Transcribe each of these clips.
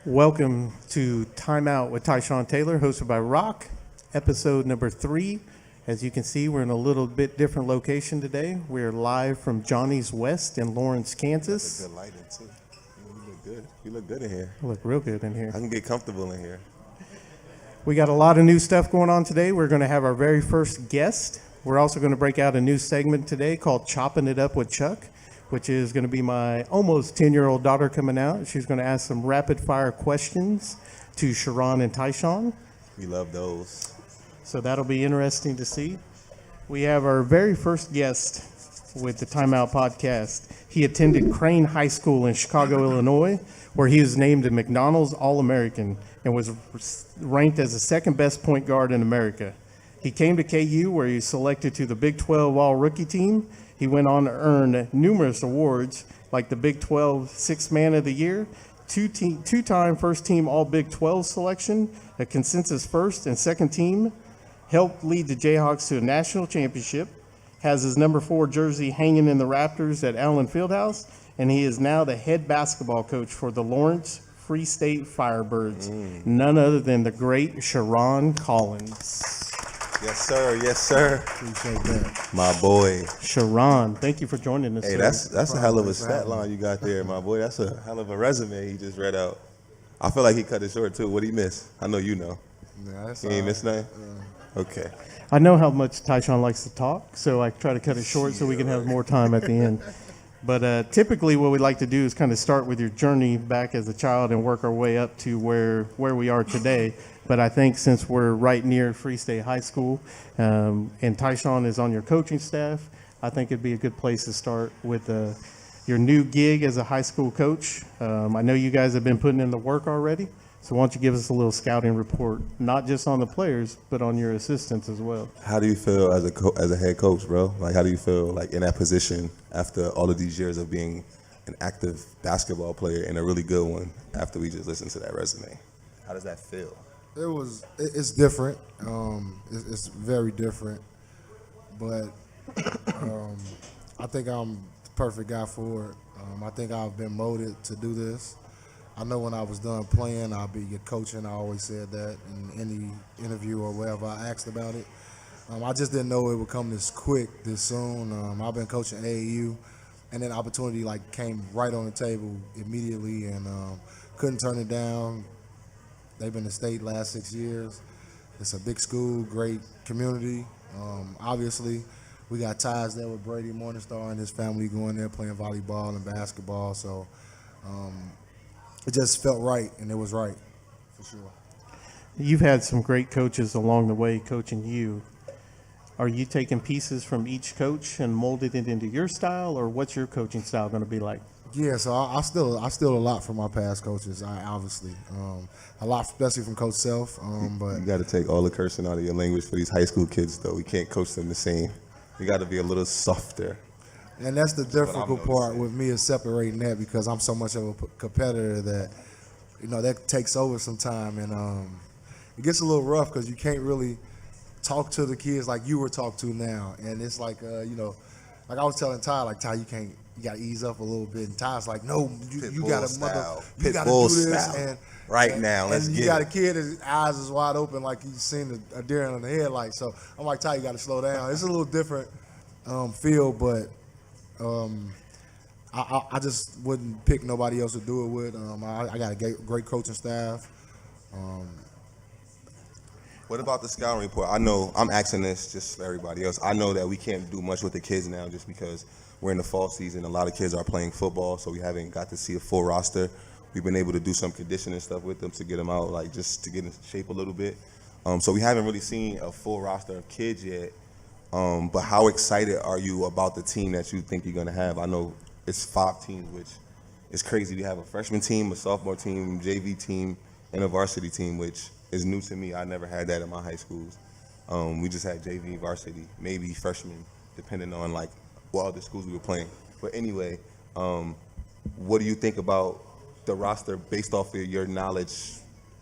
Welcome to Timeout with Tyshawn Taylor, hosted by Rock, episode number 3. As you can see, we're in a little bit different location today. We're live from Johnny's West in Lawrence, Kansas. Good lighting too. You look good. You look good in here. I look real good in here. I can get comfortable in here. We got a lot of new stuff going on today. We're going to have our very first guest. We're also going to break out a new segment today called Chopping It Up with Chuck, which is going to be my almost 10-year-old daughter coming out. She's going to ask some rapid-fire questions to Sherron and Tyshawn. We love those. So that'll be interesting to see. We have our very first guest with the Timeout podcast. He attended Crane High School in Chicago, Illinois, where he was named a McDonald's All-American and was ranked as the second best point guard in America. He came to KU, where he was selected to the Big 12 All-Rookie team. He went on to earn numerous awards, like the Big 12 Sixth Man of the Year, two-time first-team All-Big 12 selection, a consensus first and second team, helped lead the Jayhawks to a national championship, has his number 4 jersey hanging in the Raptors at Allen Fieldhouse, and he is now the head basketball coach for the Lawrence Free State Firebirds, none other than the great Sherron Collins. Yes, sir. Yes, sir. Appreciate that. My boy. Sherron, thank you for joining us. Hey, sir. that's a hell of a stat line you got there, my boy. That's a hell of a resume he just read out. I feel like he cut it short too. What did he miss? I know you know. Yeah, that's He ain't miss nothing? Okay. I know how much Tyshawn likes to talk, so I try to cut it short so we can have more time at the end. But typically what we like to do is kind of start with your journey back as a child and work our way up to where we are today. But I think since we're right near Free State High School and Tyshawn is on your coaching staff, I think it'd be a good place to start with your new gig as a high school coach. I know you guys have been putting in the work already, so why don't you give us a little scouting report, not just on the players, but on your assistants as well. How do you feel as a head coach, bro? Like, how do you feel like in that position after all of these years of being an active basketball player and a really good one after we just listened to that resume? How does that feel? It's different. It's very different, but I think I'm the perfect guy for it. I think I've been molded to do this. I know when I was done playing, I'll be coaching. I always said that in any interview or wherever I asked about it. I just didn't know it would come this quick, this soon. I've been coaching AAU, and then opportunity came right on the table immediately, and couldn't turn it down. They've been in the state last 6 years. It's a big school, great community. Obviously, we got ties there with Brady Morningstar and his family going there playing volleyball and basketball. So it just felt right, and it was right, for sure. You've had some great coaches along the way coaching you. Are you taking pieces from each coach and molding it into your style, or what's your coaching style going to be like? Yeah, so I steal a lot from my past coaches. Obviously, a lot, especially from Coach Self. But You got to take all the cursing out of your language for these high school kids, though. We can't coach them the same. You got to be a little softer. and that's the difficult part noticing. with me is separating that because I'm so much of a competitor that that takes over some and it gets a little rough because you can't really talk to the kids like you were talked to now, and it's like like I was telling Ty, like Ty, you got to ease up a little bit. And Ty's like, no, you got to do this. And now, let's get it. You got a kid, his eyes is wide open like he's seen a deer on the headlight. So I'm like, Ty, you got to slow down. It's a little different feel, but I just wouldn't pick nobody else to do it with. I got a great coaching staff. What about the scouting report? I know I'm asking this just for everybody else. I know that we can't do much with the kids now just because we're in the fall season. A lot of kids are playing football, so we haven't got to see a full roster. We've been able to do some conditioning stuff with them to get them out, like just to get in shape a little bit. So we haven't really seen a full roster of kids yet. But how excited are you about the team that you think you're going to have? I know it's 5 teams, which is crazy. We have a freshman team, a sophomore team, JV team, and a varsity team, which is new to me. I never had that in my high schools. We just had JV, varsity, maybe freshman, depending on like what other schools we were playing. But anyway, what do you think about the roster based off of your knowledge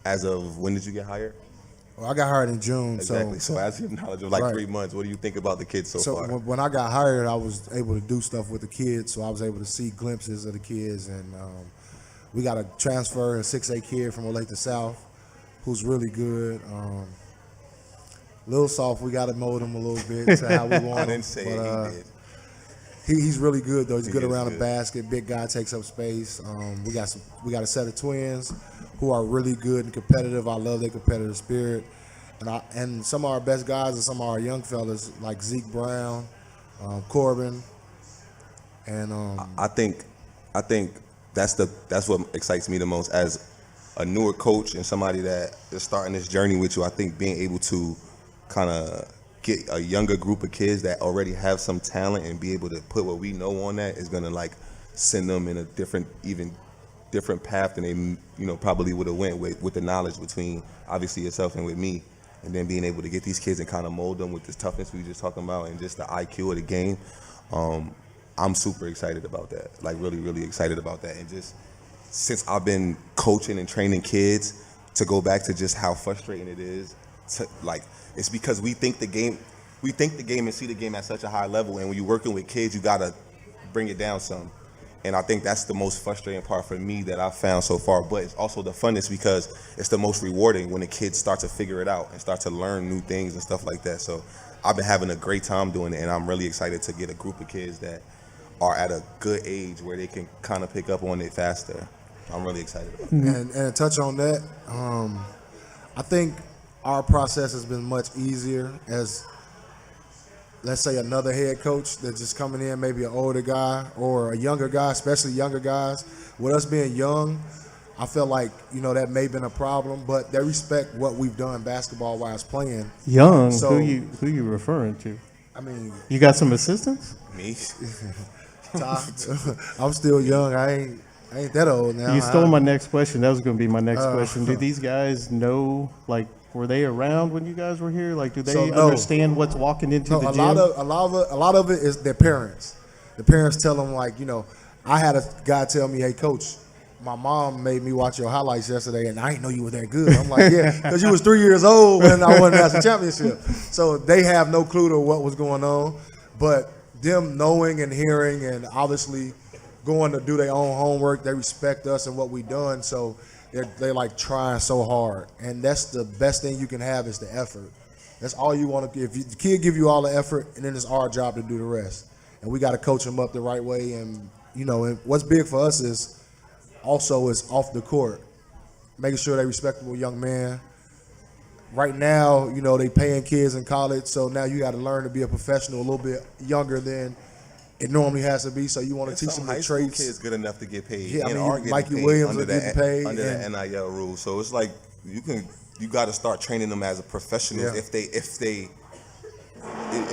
as of when did you get hired? Well, I got hired in June. Exactly. So as your knowledge of like 3 months, what do you think about the kids so far? When I got hired, I was able to do stuff with the kids, so I was able to see glimpses of the kids, and We got a transfer, a 6A kid from Olathe South, who's really good. Little soft, we got to mold him a little bit to how we want him. I didn't say it, he did. He's really good though. He's good around the good. basket. Big guy, takes up space. We got a set of twins who are really good and competitive. I love their competitive spirit. And some of our best guys and some of our young fellas like Zeke Brown, Corbin, and I think that's what excites me the most as a newer coach and somebody that is starting this journey with you. I think being able to kind of get a younger group of kids that already have some talent and be able to put what we know on that is gonna like send them in a different path than they probably would have went with the knowledge between obviously yourself and with me, and then being able to get these kids and kind of mold them with this toughness we were just talking about and just the IQ of the game. I'm super excited about that, like really, really excited about that. And just since I've been coaching and training kids, to go back to just how frustrating it is to like, it's because we think the game and see the game at such a high level, and when you're working with kids, you gotta bring it down some. And I think that's the most frustrating part for me that I've found so far. But it's also the funnest because it's the most rewarding when the kids start to figure it out and start to learn new things and stuff like that. So I've been having a great time doing it, and I'm really excited to get a group of kids that are at a good age where they can kind of pick up on it faster. I'm really excited about it. And to touch on that, I think our process has been much easier as, let's say, another head coach that's just coming in, maybe an older guy or a younger guy, especially younger guys. With us being young, I feel like, that may have been a problem, but they respect what we've done basketball-wise playing. Young? So, who you referring to? I mean, You got some assistants? Me? I'm still young. I ain't that old now. You stole my next question. That was going to be my next question. Do these guys know, like, were they around when you guys were here? Like, do they No. understand what's walking into the gym? A lot of it is their parents. The parents tell them, like, I had a guy tell me, "Hey, coach, my mom made me watch your highlights yesterday, and I didn't know you were that good." I'm like, "Yeah, because you was 3 years old when I won the national championship." So they have no clue to what was going on, but them knowing and hearing and obviously going to do their own homework, they respect us and what we done. So they like trying so hard, and that's the best thing you can have is the effort. That's all you want to give. The kid give you all the effort, and then it's our job to do the rest. And we got to coach them up the right way. And and what's big for us is also is off the court, making sure they respectable young man. Right now, they paying kids in college, so now you got to learn to be a professional a little bit younger than it normally has to be. So you want to teach them the traits. Kids good enough to get paid. Yeah, and I are mean, getting Mikey paid Williams under are getting paid under the NIL rules. So it's like you got to start training them as a professional. Yeah.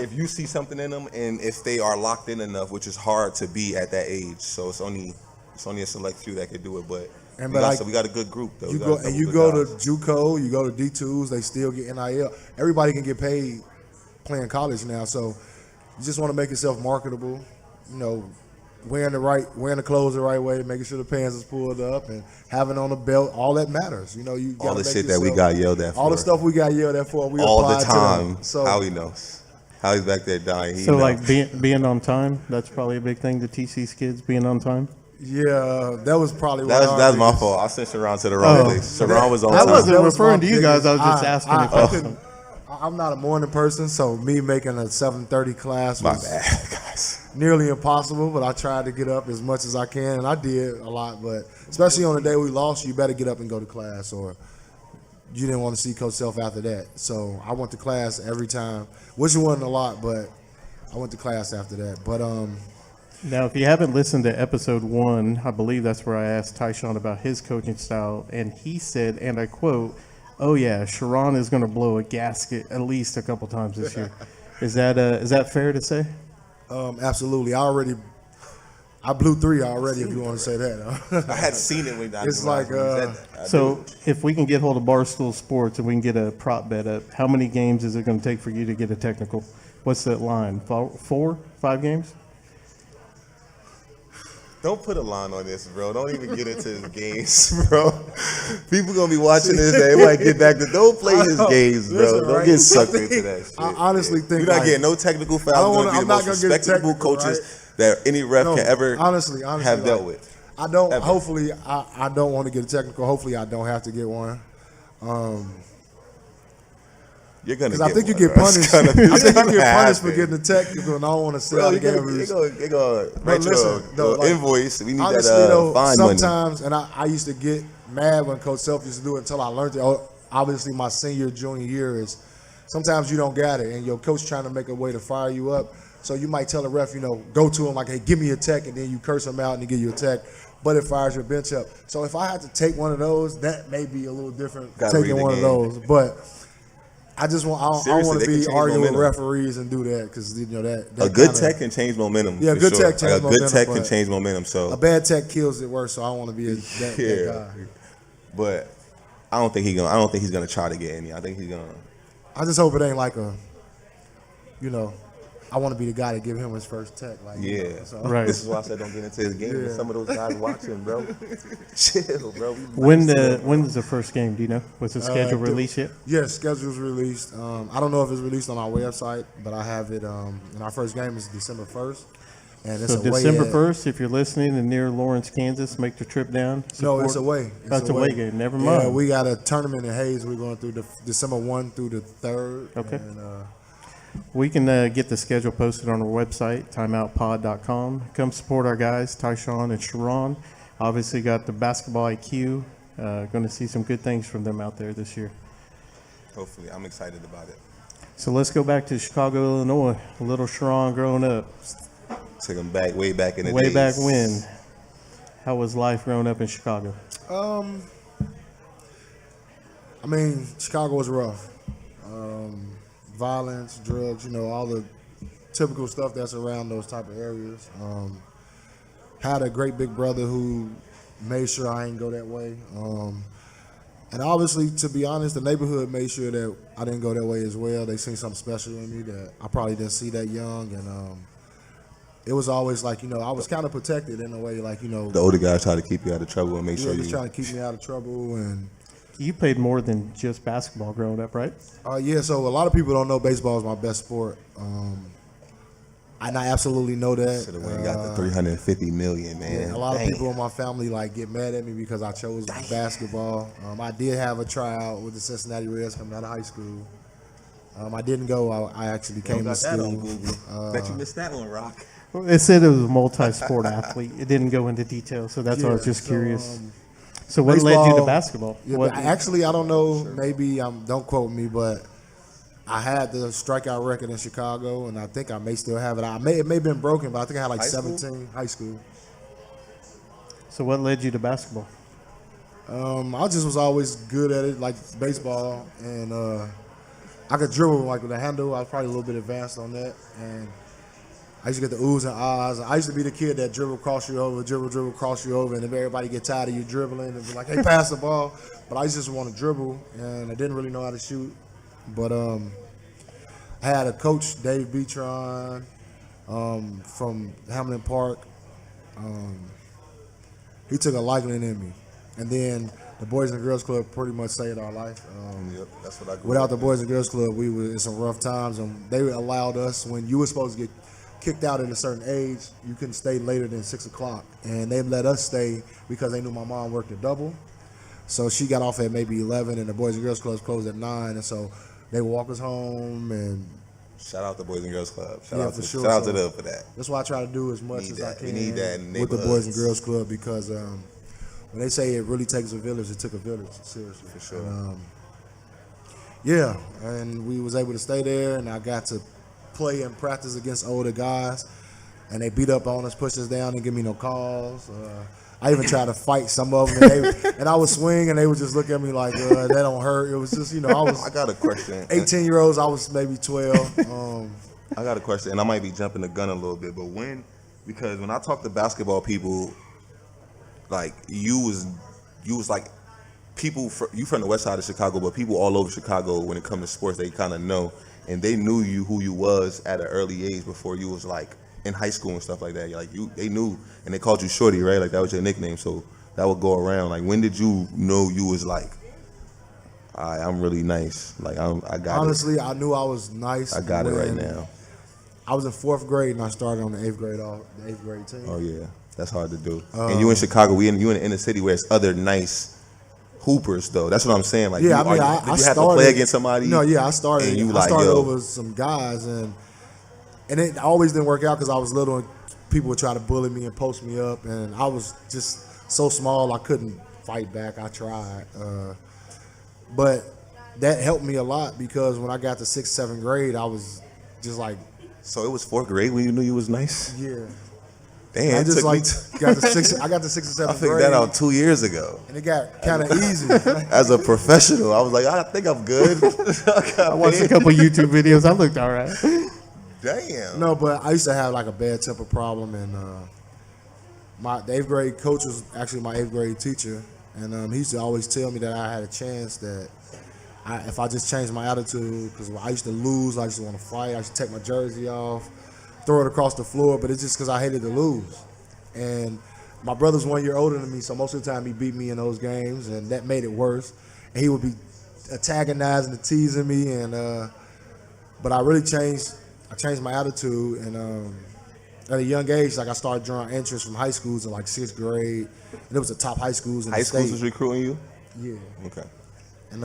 If you see something in them, and if they are locked in enough, which is hard to be at that age. So it's only a select few that can do it. But we got a good group though. You go to JUCO, you go to D2s, they still get NIL. Everybody can get paid playing college now. So you just want to make yourself marketable. Wearing the clothes the right way, making sure the pants is pulled up, and having on a belt. All that matters. You gotta all the make shit that we got yelled at for. All the stuff we got yelled at for, we all the applied time. to them. So how he knows. How he's back there dying. So, like, being on time, that's probably a big thing to teach these kids, being on time? yeah, that was probably That's my fault. I sent Sherron to the wrong place. Sherron was on I time. wasn't That was referring my to you guys. I was biggest- just asking if I'm not a morning person, so me making a 7:30 class My was bad, guys. nearly impossible, but I tried to get up as much as I can, and I did a lot. But especially on the day we lost, you better get up and go to class, or you didn't want to see Coach Self after that. So I went to class every time, which wasn't a lot, but I went to class after that. But Now, if you haven't listened to episode 1, I believe that's where I asked Tyshawn about his coaching style, and he said, and I quote, "Oh yeah, Sherron is going to blow a gasket at least a couple times this year." Is that fair to say? absolutely, I blew 3 already. If you want to say that, I had seen it when I It's like, So if we can get hold of Barstool Sports and we can get a prop bet up, how many games is it going to take for you to get a technical? What's that line? 4, 5 games? Don't put a line on this, bro. Don't even get into his games, bro. People gonna be watching this. They might get back to. Don't play his games, bro. Listen, Don't right? get sucked into that shit. I honestly think you're not like- getting no technical fouls. I don't You're wanna- gonna be I'm the not most gonna get respectable technical, coaches right? that any ref No, can ever honestly, have dealt like, with. I don't. Ever. Hopefully, I don't want to get a technical. Hopefully, I don't have to get one. You're gonna. Because I I think you get punished. I think you get punished for getting a technical, and I don't want to sit out the game. They go write your invoice. We need honestly, that fine money. sometimes, and I used to get mad when Coach Self used to do it until I learned it. Obviously, my junior year is sometimes you don't got it, and your coach trying to make a way to fire you up. So you might tell the ref, go to him like, hey, give me a tech, and then you curse him out and he give you a tech, but it fires your bench up. So if I had to take one of those, that may be a little different taking one of those. But I just want I don't want to be arguing with referees and do that because that a good tech can change momentum. Yeah, good tech change momentum. A good tech can change momentum. So a bad tech kills it worse. So I don't want to be that guy. But I don't think he's gonna try to get any. I think he's gonna. I just hope it ain't like I want to be the guy to give him his first tech. Right. This is why I said don't get into his game. Some of those guys watching, bro. Chill, bro. When is the first game? Do you know? Was the schedule released yet? Yes, schedule's released. I don't know if it's released on our website, but I have it. And our first game is December 1st. And it's so December 1st, if you're listening and near Lawrence, Kansas, make the trip down. No, it's away. That's a away game. Never mind. Yeah, we got a tournament in Hayes. We're going through December 1 through the 3rd. Okay. And, we can get the schedule posted on our website, timeoutpod.com. Come support our guys, Tyshawn and Sherron. Obviously got the basketball IQ. Going to see some good things from them out there this year. Hopefully. I'm excited about it. So let's go back to Chicago, Illinois. Little Sherron growing up. Take them back, way back in the days. Way back when. How was life growing up in Chicago? Chicago was rough. Violence, drugs, all the typical stuff that's around those type of areas. Had a great big brother who made sure I ain't go that way. And obviously, to be honest, the neighborhood made sure that I didn't go that way as well. They seen something special in me that I probably didn't see that young. And it was always like, I was kind of protected in a way, like, The older guys try to keep you out of trouble and make sure just trying to keep me out of trouble. And you played more than just basketball growing up, right? So a lot of people don't know baseball is my best sport. And I absolutely know that. Should have went and got the $350 million, man. Yeah, a lot of people in my family get mad at me because I chose basketball. I did have a tryout with the Cincinnati Reds coming out of high school. I didn't go. I actually came to school. Bet you missed that one, Rock. It said it was a multi-sport athlete. It didn't go into detail, so that's why I was just curious. So what led you to basketball? Yeah, actually, I don't know. Maybe don't quote me, but I had the strikeout record in Chicago, and I think I may still have it. It may have been broken, but I think I had 17 high school. So what led you to basketball? I just was always good at it, like baseball, and I could dribble with the handle. I was probably a little bit advanced on that, and I used to get the oohs and ahs. I used to be the kid that dribble, cross you over, dribble, cross you over, and if everybody get tired of you dribbling, and be like, hey, pass the ball. But I just want to dribble, and I didn't really know how to shoot. But I had a coach, Dave Beatron, from Hamlin Park. He took a liking in me. And then the Boys and Girls Club pretty much saved our life. That's what I grew without up the in. Boys and Girls Club, we were in some rough times, and they allowed us, when you were supposed to get kicked out at a certain age, you couldn't stay later than 6 o'clock. And they let us stay because they knew my mom worked a double. So she got off at maybe 11, and the Boys and Girls Club closed at 9. And so they walk us home. And shout out the Boys and Girls Club. Shout out to them for that. That's why I try to do as much as I can we need that in with the Boys and Girls Club, because when they say it really takes a village, it took a village, seriously. For sure. And we was able to stay there, and I got to play and practice against older guys, and they beat up on us, pushed us down, and give me no calls. I even tried to fight some of them, and I would swing, and they would just look at me like, that don't hurt. It was just, I was. I got a question. 18-year-olds, I was maybe 12. I got a question, and I might be jumping the gun a little bit, but because when I talk to basketball people, you was like people. You from the west side of Chicago, but people all over Chicago, when it comes to sports, they kind of know. And they knew who you was at an early age before you was in high school and stuff like that. They knew, and they called you Shorty, right? That was your nickname. So that would go around. When did you know you was I'm really nice? I got Honestly, I knew I was nice. I got it right now. I was in 4th grade, and I started on the 8th grade team. Oh yeah. That's hard to do. And you in Chicago, you in the inner city where it's other nice hoopers though. That's what I'm saying. Like, Yeah, did I you have to play against somebody? No, yeah, I started. And you I like, started yo. over some guys, and it always didn't work out because I was little and people would try to bully me and post me up, and I was just so small I couldn't fight back. I tried, but that helped me a lot because when I got to 6th, 7th grade, I was just like, So it was 4th grade when you knew you was nice? yeah. Damn, I it just took like me got to 6th. I got to 6th and 7th I figured grade, that out 2 years ago. and it got kind of easy. As a professional, I was like, I think I'm good. I watched a couple YouTube videos. I looked all right. Damn. No, but I used to have like a bad temper problem, and the 8th grade coach was actually my 8th grade teacher, and he used to always tell me that I had a chance that if I just changed my attitude, because I used to lose, I used to want to fight, I used to take my jersey off, throw it across the floor, but it's just because I hated to lose. And my brother's 1 year older than me, so most of the time he beat me in those games, and that made it worse. And he would be antagonizing and teasing me, and but I really changed. I changed my attitude, and at a young age, like I started drawing interest from high schools in like 6th grade, and it was the top high schools in High the schools state. was recruiting you? Yeah, Okay. and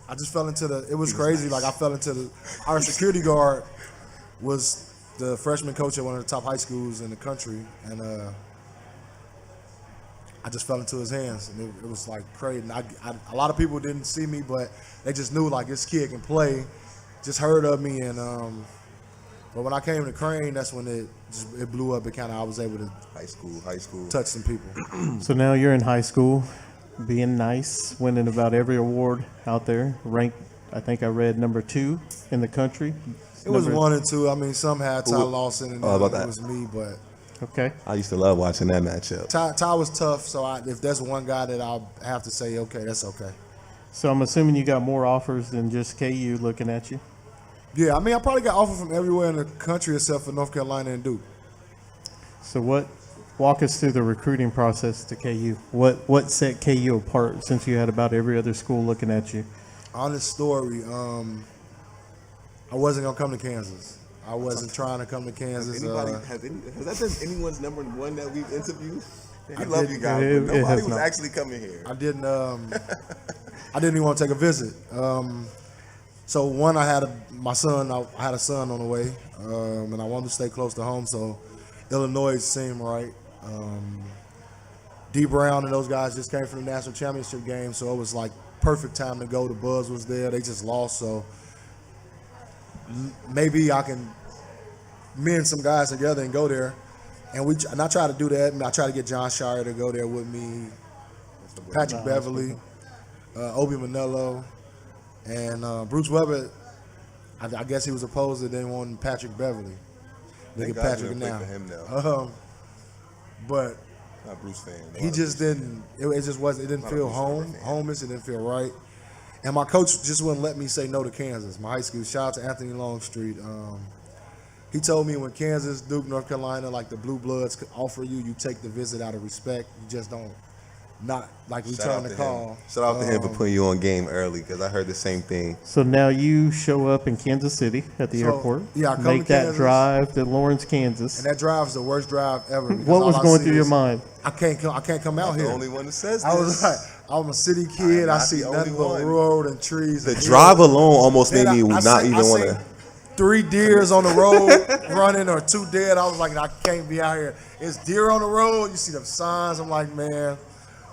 I just fell into it was crazy. Like I fell into our security guard was the freshman coach at one of the top high schools in the country, and I just fell into his hands, and it was like crazy. And a lot of people didn't see me, but they just knew like this kid can play. Just heard of me, and but when I came to Crane, that's when it blew up. I was able to High school. touch some people. So now you're in high school, being nice, winning about every award out there. Ranked, I think I read number 2 in the country. It was 1 and 2. I mean, some had Ty Lawson, and about it that? was me, but Okay. I used to love watching that matchup. Ty was tough. So if there's one guy that I'll have to say, okay, that's okay. So I'm assuming you got more offers than just KU looking at you. Yeah, I mean, I probably got offered from everywhere in the country except for North Carolina and Duke. So walk us through the recruiting process to KU. What set KU apart since you had about every other school looking at you? Honest story, I wasn't gonna come to Kansas. I wasn't trying to come to Kansas. Has that been anyone's number one that we've interviewed? We I love didn't- you guys. it But nobody has was not. actually coming here. I didn't even want to take a visit. So one, I had a son on the way, and I wanted to stay close to home. So Illinois seemed right. D Brown and those guys just came from the national championship game, so it was like perfect time to go. The buzz was there. They just lost, so maybe I can mend some guys together and go there. And I try to do that. I try to get John Shire to go there with me, Patrick Beverly, Obi Manello, and Bruce Weber. I guess he was opposed to they wanting Patrick Beverly. They Thank get God Patrick you didn't now. play for him now. But Not Bruce fan. he just didn't. It just wasn't. It didn't feel homish. It didn't feel right. And my coach just wouldn't let me say no to Kansas. My high school. Shout out to Anthony Longstreet. He told me when Kansas, Duke, North Carolina, like the Blue Bloods could offer you, you take the visit out of respect. You just don't not like return the call. Shout out to him for putting you on game early because I heard the same thing. So now you show up in Kansas City at the airport. Yeah, I come make to that Kansas. drive to Lawrence, Kansas. And that drive is the worst drive ever. because What was all I going see through your is, mind? I can't come out The here. only one that says I was this. like, I'm a city kid. I not see the nothing only but one. road and trees. The and drive hills. alone almost made Then me not even want seen to. 3 deers on the road running or 2 dead. I was like, I can't be out here. It's deer on the road. You see the signs. I'm like, man.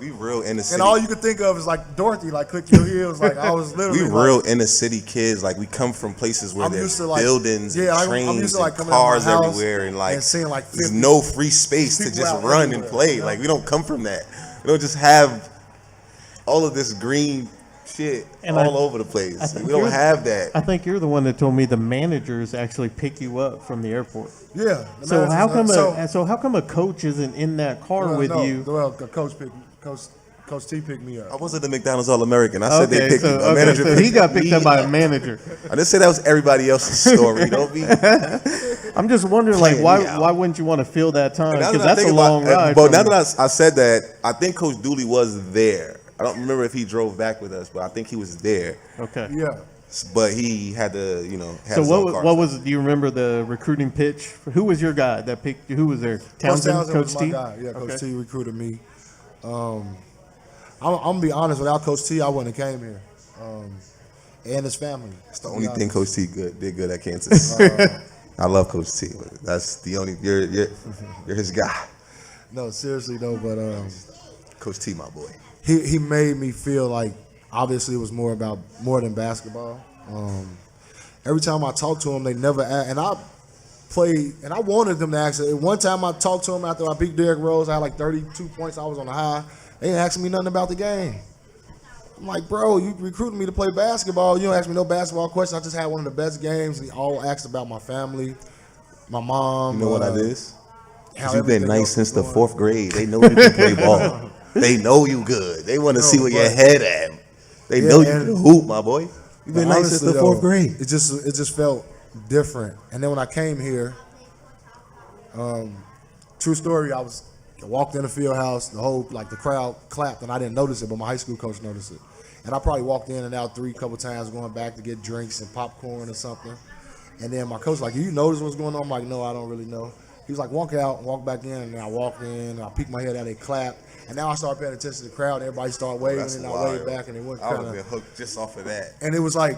We real inner city. And all you could think of is like Dorothy, like click your heels. Like I was literally We like, real inner city kids. Like we come from places where I'm there's used to, like- buildings yeah, and I'm trains used to, like, and coming out of my cars house everywhere and like and seeing, like, there's 50 no free space to people just out run and everywhere, play. you know? Like we don't come from that. We don't just have all of this green shit And all I- over the place. I think We don't you're- have that. I think you're the one that told me the managers actually pick you up from the airport. yeah. the So managers- how come a coach isn't in that car with no, you? Well, Coach T picked me I up. wasn't the McDonald's All-American. I said they Okay, picked so, me. A manager so he picked got picked me up by a manager. I didn't say that was everybody else's story. Don't be. I'm just wondering, like, Playing me out. why wouldn't you want to fill that time? Now Because that I that's a think about- long ride. But from- now that I said that, I think Coach Dooley was there. I don't remember if he drove back with us, but I think he was there. okay. Yeah. But he had to, have So his own what car. was? Do you remember the recruiting pitch? Who was your guy that picked? Who was there? Townsend, Coach was my T. guy. Yeah, Coach Okay. T recruited me. I'm gonna be honest. Without Coach T, I wouldn't have came here. And his family. It's the only thing Coach T did good at Kansas. I love Coach T. But that's the only you're his guy. No, seriously though, but Coach T, my boy. he made me feel like obviously it was more than basketball. Every time I talked to him, they never asked, and I played, and I wanted them to ask. One time I talked to him after I beat Derrick Rose, I had like 32 points. I was on the high. They didn't ask me nothing about the game. I'm like, bro, you recruited me to play basketball. You don't ask me no basketball questions. I just had one of the best games. He all asked about my family, my mom. You know what that is? how You've been everything nice else since was the going. 4th grade. They know you can play ball. They know you good. They want to see where your but- head at. They know you can hoop, my boy. You've been nice since the Honestly, 4th grade. It just felt different. And then when I came here, true story, I walked in the field house, the crowd clapped, and I didn't notice it, but my high school coach noticed it. And I probably walked in and out couple times going back to get drinks and popcorn or something. And then my coach like, you notice what's going on? I'm like, no, I don't really know. He was like, walk out, walk back in, and then I walked in, and I peeked my head out, they clapped. And now I started paying attention to the crowd, and everybody started waving, That's and I wild. waved back, and it went I would kind have been of, hooked just off of that. and it was like,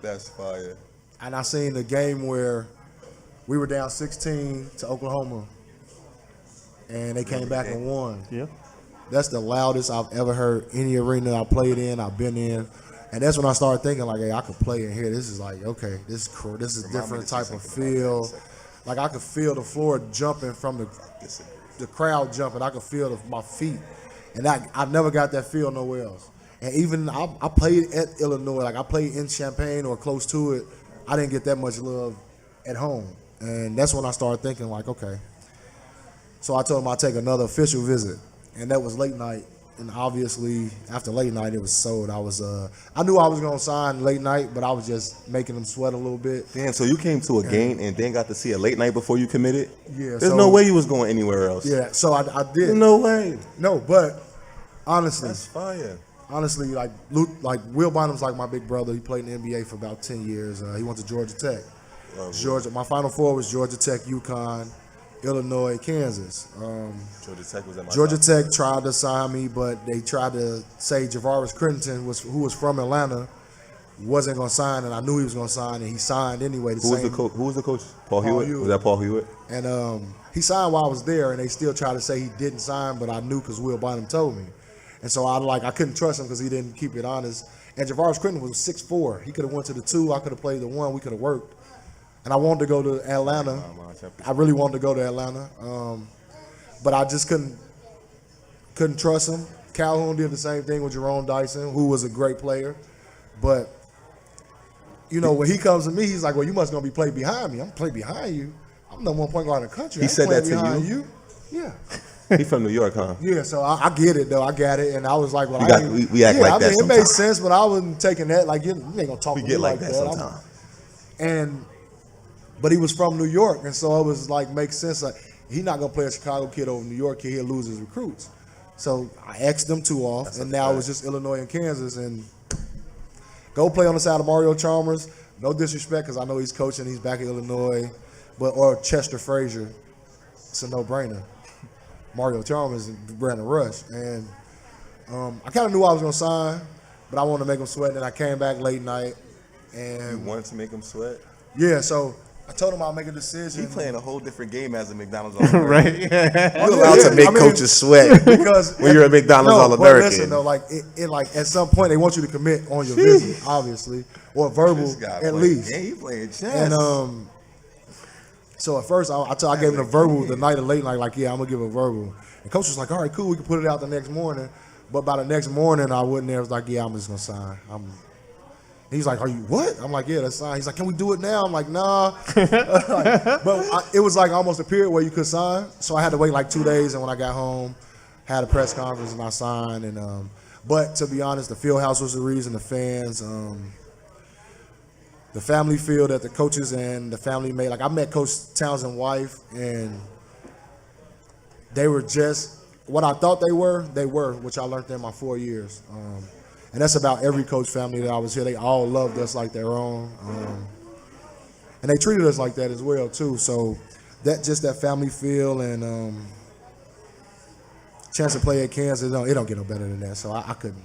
That's fire. and I seen the game where we were down 16 to Oklahoma, and they came back and won. Yeah. That's the loudest I've ever heard any arena I played in, I've been in. And that's when I started thinking, like, hey, I could play in here. This is like, okay, this is cool. This is a different type of feel. Like, I could feel the floor jumping from the crowd jumping. I could feel my feet. And I never got that feel nowhere else. And even I played at Illinois. Like, I played in Champaign or close to it. I didn't get that much love at home. And that's when I started thinking, like, okay. So I told him I'd take another official visit. And that was late night. And obviously, after late night, it was sold. I knew I was going to sign late night, but I was just making them sweat a little bit. Damn, so you came to a game and then got to see a late night before you committed? Yeah. There's no way you was going anywhere else. Yeah, so I did. No way. No, but honestly, That's fire. honestly, like Will Bonham's like my big brother. He played in the NBA for about 10 years. He went to Georgia Tech. My Final Four was Georgia Tech, UConn, Illinois, Kansas. Georgia Tech was at my Georgia top. Tech tried to sign me, but they tried to say Javaris Crittenton, who was from Atlanta, wasn't going to sign, and I knew he was going to sign, and he signed anyway. Who was the coach? Paul Hewitt? Hewitt. Was that Paul Hewitt? And he signed while I was there, and they still tried to say he didn't sign, but I knew because Will Bonham told me. And so I couldn't trust him because he didn't keep it honest. And Javaris Crittenton was 6'4". He could have went to the 2. I could have played the 1. We could have worked. And I wanted to go to Atlanta. I really wanted to go to Atlanta, but I just couldn't trust him. Calhoun did the same thing with Jerome Dyson, who was a great player. But, when he comes to me, he's like, well, you must going to be playing behind me. I'm going to play behind you. I'm the one point guard in the country. He I ain't said that playing to behind you? Yeah. He from New York, huh? Yeah, so I get it, though. I got it. And I was like, well, We act like that it made sometimes. sense, but I wasn't taking that. Like, you ain't going to talk We to get me like that I'm- sometimes. But he was from New York, and so it was like, makes sense. Like, he's not going to play a Chicago kid over a New York kid. He'll lose his recruits. So I asked them 2 off, and now it was just Illinois and Kansas. And go play on the side of Mario Chalmers. No disrespect, because I know he's coaching. He's back in Illinois. Or Chester Frazier. It's a no-brainer. Mario Chalmers and Brandon Rush. And I kind of knew I was going to sign, but I wanted to make him sweat. And I came back late night. And You wanted to make him sweat? yeah, so I told him I'll make a decision. He playing a whole different game as a McDonald's All-American. Right. You're allowed to make coaches sweat because when you're a McDonald's But All-American. listen, though, like at some point they want you to commit on your visit, obviously, or verbal This guy at playing- least. Yeah, he playing chess. And so at first I gave him a verbal the night of late night, like, yeah, I'm gonna give a verbal. And coach was like, all right, cool, we can put it out the next morning. But by the next morning I wasn't there. I was like, yeah, I'm just gonna sign. He's like, are you what? I'm like, yeah, that's fine. He's like, can we do it now? I'm like, nah. It was like almost a period where you could sign. So I had to wait like 2 days. And when I got home, had a press conference and I signed. And but to be honest, the field house was the reason. The fans, the family feel that the coaches and the family made. Like, I met Coach Townsend's wife, and they were just what I thought they were, which I learned in my 4 years. And that's about every coach family that I was here. They all loved us like their own. And they treated us like that as well, too. So that family feel and chance to play at Kansas, it don't get no better than that. So I couldn't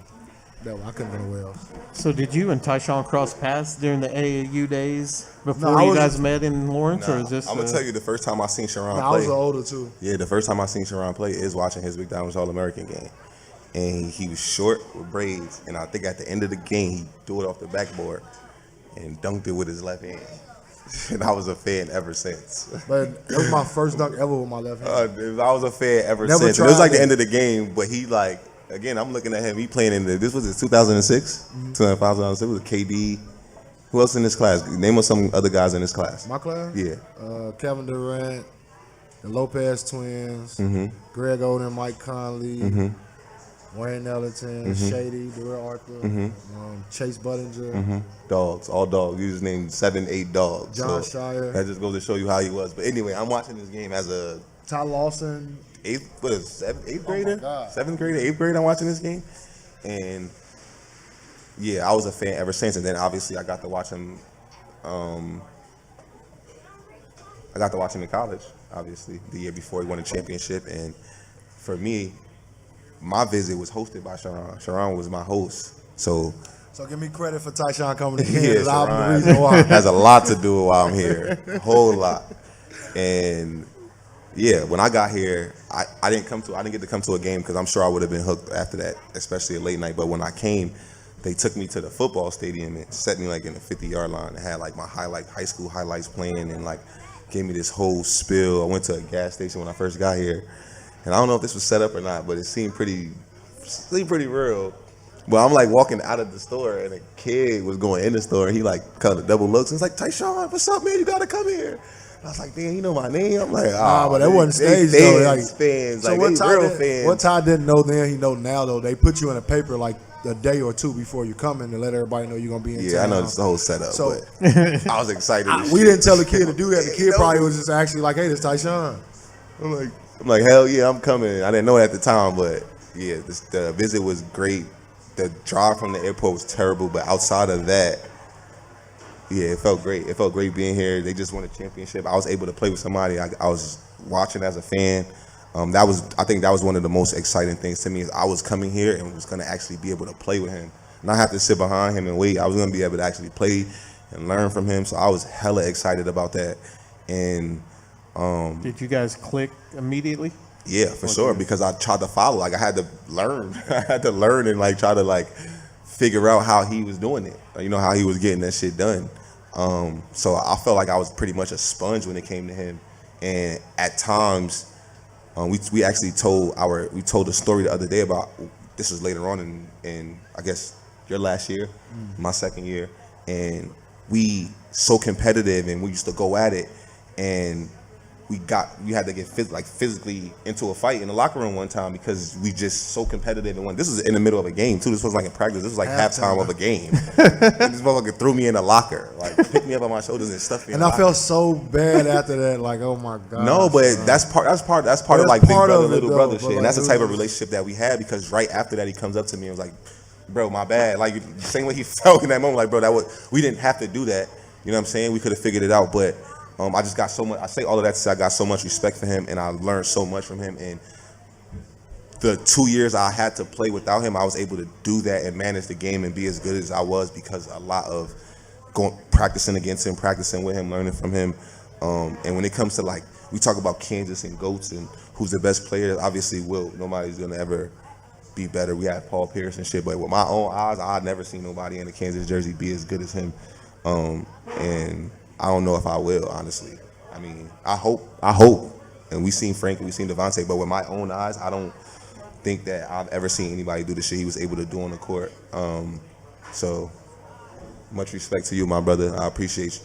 go nowhere else. So did you and Tyshawn cross paths during the AAU days before I you was guys just- met in Lawrence, or is this? I'm gonna tell you the first time I seen Sherron I play. was older, too. Yeah, the first time I seen Sherron play is watching his McDonald's All-American game. And he was short with braids. And I think at the end of the game, he threw it off the backboard and dunked it with his left hand. And I was a fan ever since. But it was my first dunk ever with my left hand. I was a fan ever Never since. And it was like tried the it. end of the game, but he like, again, I'm looking at him. He playing in this was 2006? 2006. It was KD. Who else in this class? Name us some other guys in this class. My class? Yeah. Kevin Durant, the Lopez twins, Mm-hmm. Greg Oden, Mike Conley, Wayne Ellington, Shady, Darrell Arthur, Chase Budinger, Dogs, all dogs. You just named 7, 8 dogs. John So Shire, that just goes to show you how he was. But anyway, I'm watching this game as a Ty Lawson. eighth grader, God. 7th grader, 8th grader. I'm watching this game, and yeah, I was a fan ever since. And then obviously I got to watch him. I got to watch him in college. Obviously, the year before he won a championship, and for me, my visit was hosted by Sherron. Sherron was my host, so. So give me credit for Tyshawn coming to Yeah, Kansas. I'm the Sherron reason why. has a lot to do with why I'm here, a whole lot. And yeah, when I got here, I didn't get to come to a game because I'm sure I would have been hooked after that, especially a late night. But when I came, they took me to the football stadium and set me like in the 50-yard line and had like my high school highlights playing and like gave me this whole spiel. I went to a gas station when I first got here, and I don't know if this was set up or not, but it seemed pretty real. But I'm like walking out of the store, and a kid was going in the store, and he like kind of double looks. And it's like, Tyshawn, what's up, man? You gotta come here. I was like, damn, you know my name? I'm like, But that wasn't staged fans, though. Like, fans, so like what they real fans. What Ty didn't know then, he know now though. They put you in a paper like a day or two before you come in to let everybody know you're gonna be in town. Yeah, I know it's the whole setup, So- but I was excited. as We shit. didn't tell the kid to do that. The kid No. probably was just actually like, "Hey, this Tyshawn." I'm like, hell yeah, I'm coming. I didn't know it at the time, but yeah, the visit was great. The drive from the airport was terrible, but outside of that, yeah, it felt great. It felt great being here. They just won a championship. I was able to play with somebody I was watching as a fan. I think that was one of the most exciting things to me is I was coming here and was going to actually be able to play with him, not have to sit behind him and wait. I was going to be able to actually play and learn from him. So I was hella excited about that. And Did you guys click immediately? yeah, for sure, because I tried to follow. Like I had to learn. I had to learn and like try to like figure out how he was doing it. You know, how he was getting that shit done. So I felt like I was pretty much a sponge when it came to him. And at times, we actually told the story the other day about this was later on in I guess your last year, my second year, and we so competitive and we used to go at it, and we had to get physically into a fight in the locker room one time because we just so competitive and this was in the middle of a game too. This was like in practice. This was like halftime of a game. This motherfucker threw me in the locker, like picked me up on my shoulders and stuffed me. And I felt so bad after that. Like, oh my god. No, but that's part of like big part brother, of it, little though, brother but, shit. like, And that's the it type of was- relationship that we had because right after that he comes up to me and was like, bro, my bad. Like the same way he felt in that moment, like, bro, we didn't have to do that. You know what I'm saying? We could have figured it out, but I just got so much. I say all of that to say I got so much respect for him, and I learned so much from him. And the 2 years I had to play without him, I was able to do that and manage the game and be as good as I was because a lot of practicing against him, practicing with him, learning from him. And when it comes to like we talk about Kansas and GOATs and who's the best player, obviously nobody's gonna ever be better. We have Paul Pierce and shit, but with my own eyes, I've never seen nobody in a Kansas jersey be as good as him. And I don't know if I will, honestly. I mean, I hope. And we seen Frank and we seen Devontae, but with my own eyes, I don't think that I've ever seen anybody do the shit he was able to do on the court. So much respect to you, my brother. I appreciate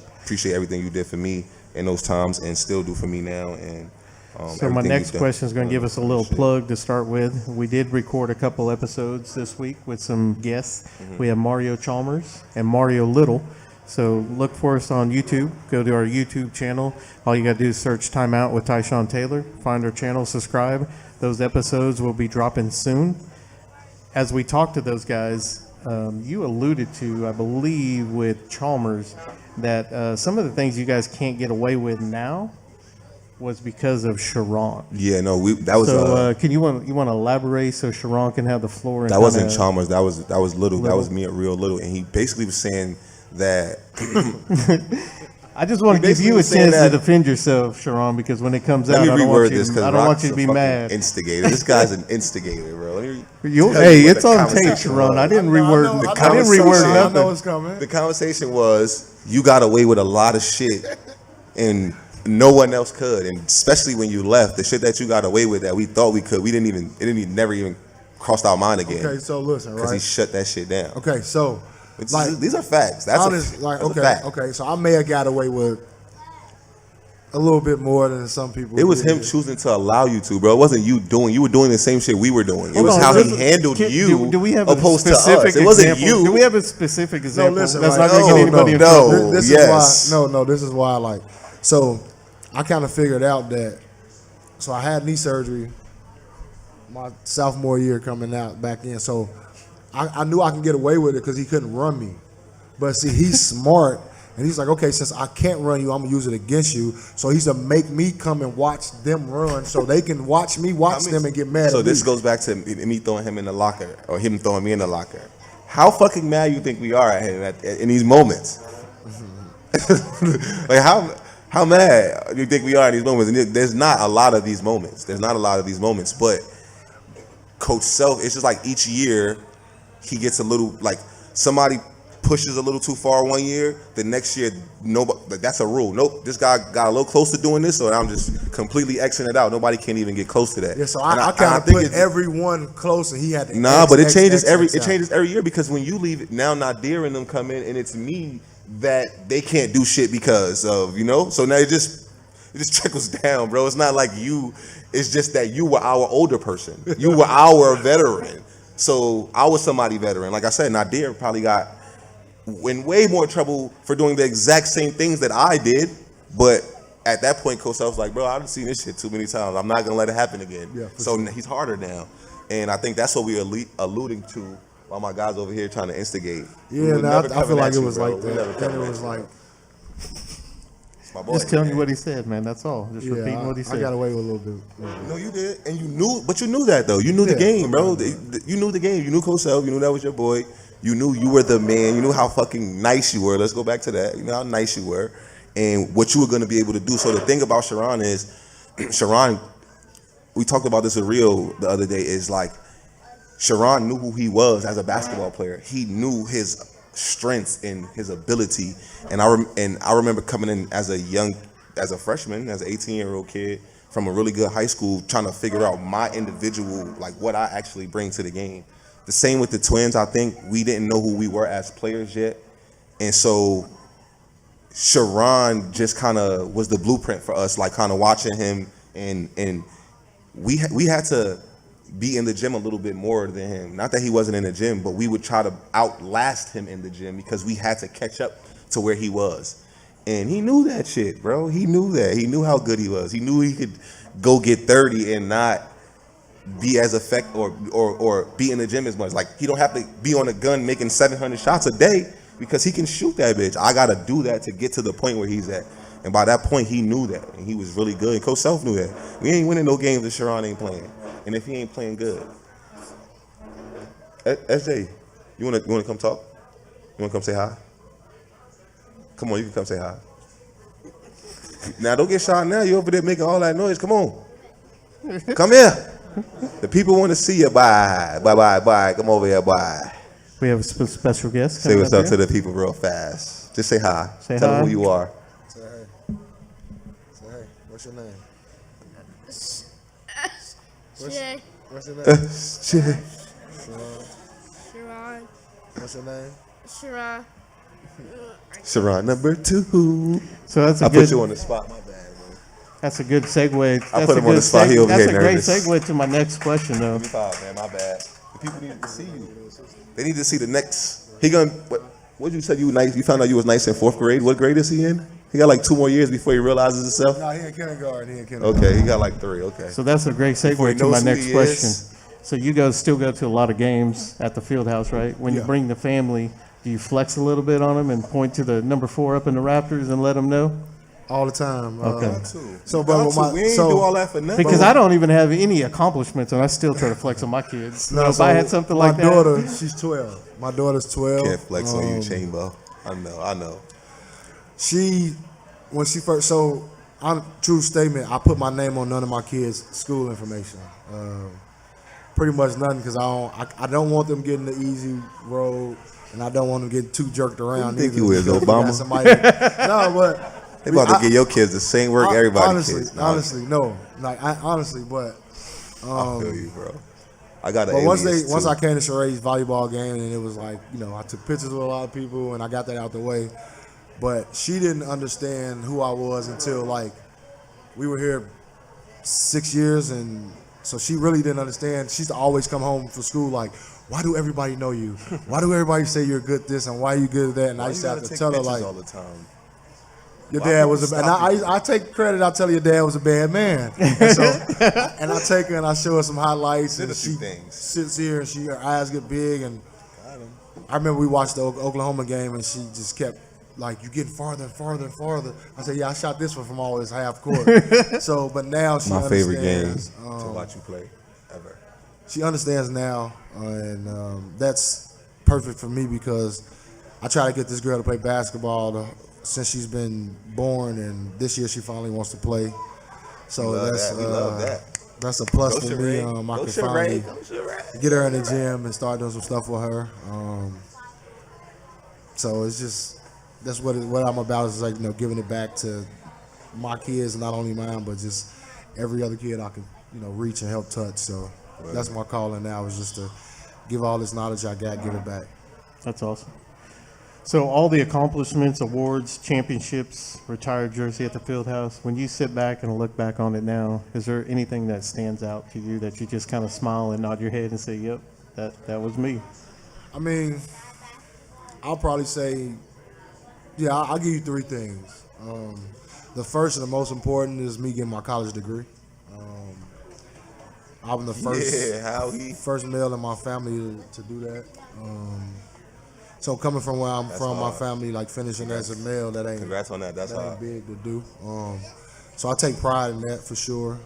everything you did for me in those times and still do for me now. And So my everything next you've done. question is going to give us a little Shit. plug to start with. We did record a couple episodes this week with some guests. We have Mario Chalmers and Mario Little. So look for us on YouTube. Go to our YouTube channel. All you got to do is search Timeout with Tyshawn Taylor. Find our channel, subscribe. Those episodes will be dropping soon. As we talk to those guys, you alluded to, I believe, with Chalmers, that some of the things you guys can't get away with now was because of Sherron. Yeah, no, that was. So can you want to elaborate so Sherron can have the floor? And that wasn't Chalmers. That was little. That was me at Real Little, and he basically was saying that. I just want to give you a chance to defend yourself, Sherron, because when it comes out, I don't want you to be mad. Instigator. This guy's an instigator, bro. Hey, it's on tape, Sherron. I didn't reword. I didn't reword nothing. I know it's coming. The conversation was, you got away with a lot of shit, and no one else could. And especially when you left, the shit that you got away with that we thought we could, it never even crossed our mind again. Okay, so listen, right? Because he shut that shit down. Okay, so. These are facts. That's a fact. Okay. So I may have got away with a little bit more than some people. It was him choosing to allow you to, bro. It wasn't you doing. You were doing the same shit we were doing. It was how he handled you. Do we have opposed a specific to us? It wasn't you. Do we have a specific example? No, listen, that's right? not going to get anybody in trouble. This is why. This is why. So I kind of figured out that. So I had knee surgery my sophomore year coming out back in. So. I knew I could get away with it because he couldn't run me. But see, he's smart, and he's like, okay, since I can't run you, I'm going to use it against you. So he's going to make me come and watch them run so they can watch me them and get mad at me. So this goes back to me throwing him in the locker or him throwing me in the locker. How fucking mad you think we are at him in these moments? Like, how mad you think we are in these moments? And there's not a lot of these moments. But Coach Self, it's just like each year, he gets a little, like, somebody pushes a little too far one year, the next year, nobody, that's a rule. Nope, this guy got a little close to doing this, so I'm just completely Xing it out. Nobody can even get close to that. Yeah, so I kind of put everyone close, and he had to but it changes every year, because when you leave, now Nadir and them come in, and it's me that they can't do shit because of, so now it just trickles down, bro. It's not like you, it's just that you were our older person. You were our veteran. So I was somebody veteran. Like I said, Nadir probably got in way more trouble for doing the exact same things that I did. But at that point, Coach Self was like, bro, I've seen this shit too many times. I'm not going to let it happen again. Yeah, so sure. He's harder now. And I think that's what we're alluding to while my guys over here trying to instigate. Yeah, I feel like it was like that. And it was like... Just telling you what he said, man. That's all. Just repeating what he said. I got away with a little bit. No, you did, and you knew that though. You knew the game, bro. You knew the game. You knew Coach Self. You knew that was your boy. You knew you were the man. You knew how fucking nice you were. Let's go back to that. You know how nice you were, and what you were going to be able to do. So the thing about Sherron is, Sherron. We talked about this with Rio the other day. Is like, Sherron knew who he was as a basketball player. He knew his strengths and his ability, and I remember coming in as a freshman, as an 18-year-old kid from a really good high school, trying to figure out my individual, like what I actually bring to the game. The same with the twins. I think we didn't know who we were as players yet, and so Sherron just kind of was the blueprint for us, like kind of watching him, and we had to be in the gym a little bit more than him. Not that he wasn't in the gym, but we would try to outlast him in the gym because we had to catch up to where he was. And he knew that shit, bro. He knew that. He knew how good he was. He knew he could go get 30 and not be as effective or be in the gym as much. Like, he don't have to be on a gun making 700 shots a day because he can shoot that bitch. I got to do that to get to the point where he's at. And by that point, he knew that. And he was really good. And Coach Self knew that. We ain't winning no games if Sherron ain't playing. And if he ain't playing good. SJ, you wanna come talk? You wanna come say hi? Come on, you can come say hi. Now don't get shot now. You over there making all that noise. Come on. Come here. The people want to see you. Bye. Bye. Come over here. Bye. We have a special guest. Say what's up to the people real fast. Just say hi. Tell them who you are. Say hey. What's your name? What's your name? Sherron. What's your name? Sherron. Sherron number 2. So that's I put you on the spot. My bad, man. That's a good segue. I put him on the spot. He over here nervous. That's a great segue to my next question, though. Man, my bad. The people need to see you. They need to see the next. He gonna. What you said? You nice. You found out you was nice in 4th grade. What grade is he in? He got like 2 more years before he realizes himself. No, he in kindergarten. Okay, he got like 3. Okay. So that's a great segue to my next question. So you guys still go to a lot of games at the field house, right? When you Yeah. bring the family, do you flex a little bit on them and point to the number 4 up in the Raptors and let them know? All the time. Okay. So, but with my, we ain't so, do all that for nothing. Because I don't even have any accomplishments, and I still try to flex on my kids. No, So if I had something like my that, daughter, she's 12. My daughter's 12. Can't flex on you, Chamber. I know. She, when she first, so I'm true statement. I put my name on none of my kids' school information. Pretty much nothing because I don't want them getting the easy road, and I don't want them getting too jerked around. Who you think either you is, because we Obama? got somebody- no, but They about to give your kids the same work everybody honestly, kids. honestly, no, like honestly, but. I feel you, bro. I got an But once alias, once too. I came to Sheree's volleyball game, and it was like, I took pictures with a lot of people, and I got that out the way. But she didn't understand who I was until like we were here 6 years, and so she really didn't understand. She used to always come home from school like, "Why do everybody know you? Why do everybody say you're good at this, and why are you good at that?" And I Why used you to have gotta to take tell her pictures like, all the time. your Why dad people was a, and stop you? I take credit. I tell your dad was a bad man, and so and I take her and I show her some highlights, Did and a few she things. sits here and her eyes get big, and I remember we watched the Oklahoma game, and she just kept like, "You getting farther and farther and farther." I said, "Yeah, I shot this one from always half court." So, but now she My favorite game understands. to watch you play ever. She understands now, and that's perfect for me because I try to get this girl to play basketball since she's been born, and this year she finally wants to play. So Love that's that. We love that. that's a plus Go for me. Sheree. I Go can finally Sheree. Go Sheree. get her in the gym and start doing some stuff with her. So it's just that's what I'm about is like giving it back to my kids, not only mine but just every other kid I can reach and help touch. So that's my calling now is just to give all this knowledge I got, give it back. that's awesome. So all the accomplishments, awards, championships, retired jersey at the field house, when you sit back and look back on it now, is there anything that stands out to you that you just kind of smile and nod your head and say, yep, that was me? I mean, I'll probably say, yeah, I'll give you three things. The first and the most important is me getting my college degree. I'm the first male in my family to do that. So coming from where I'm from, my family like finishing as a male, that ain't Congrats on that. That's that ain't hard. big to do. So I take pride in that for sure.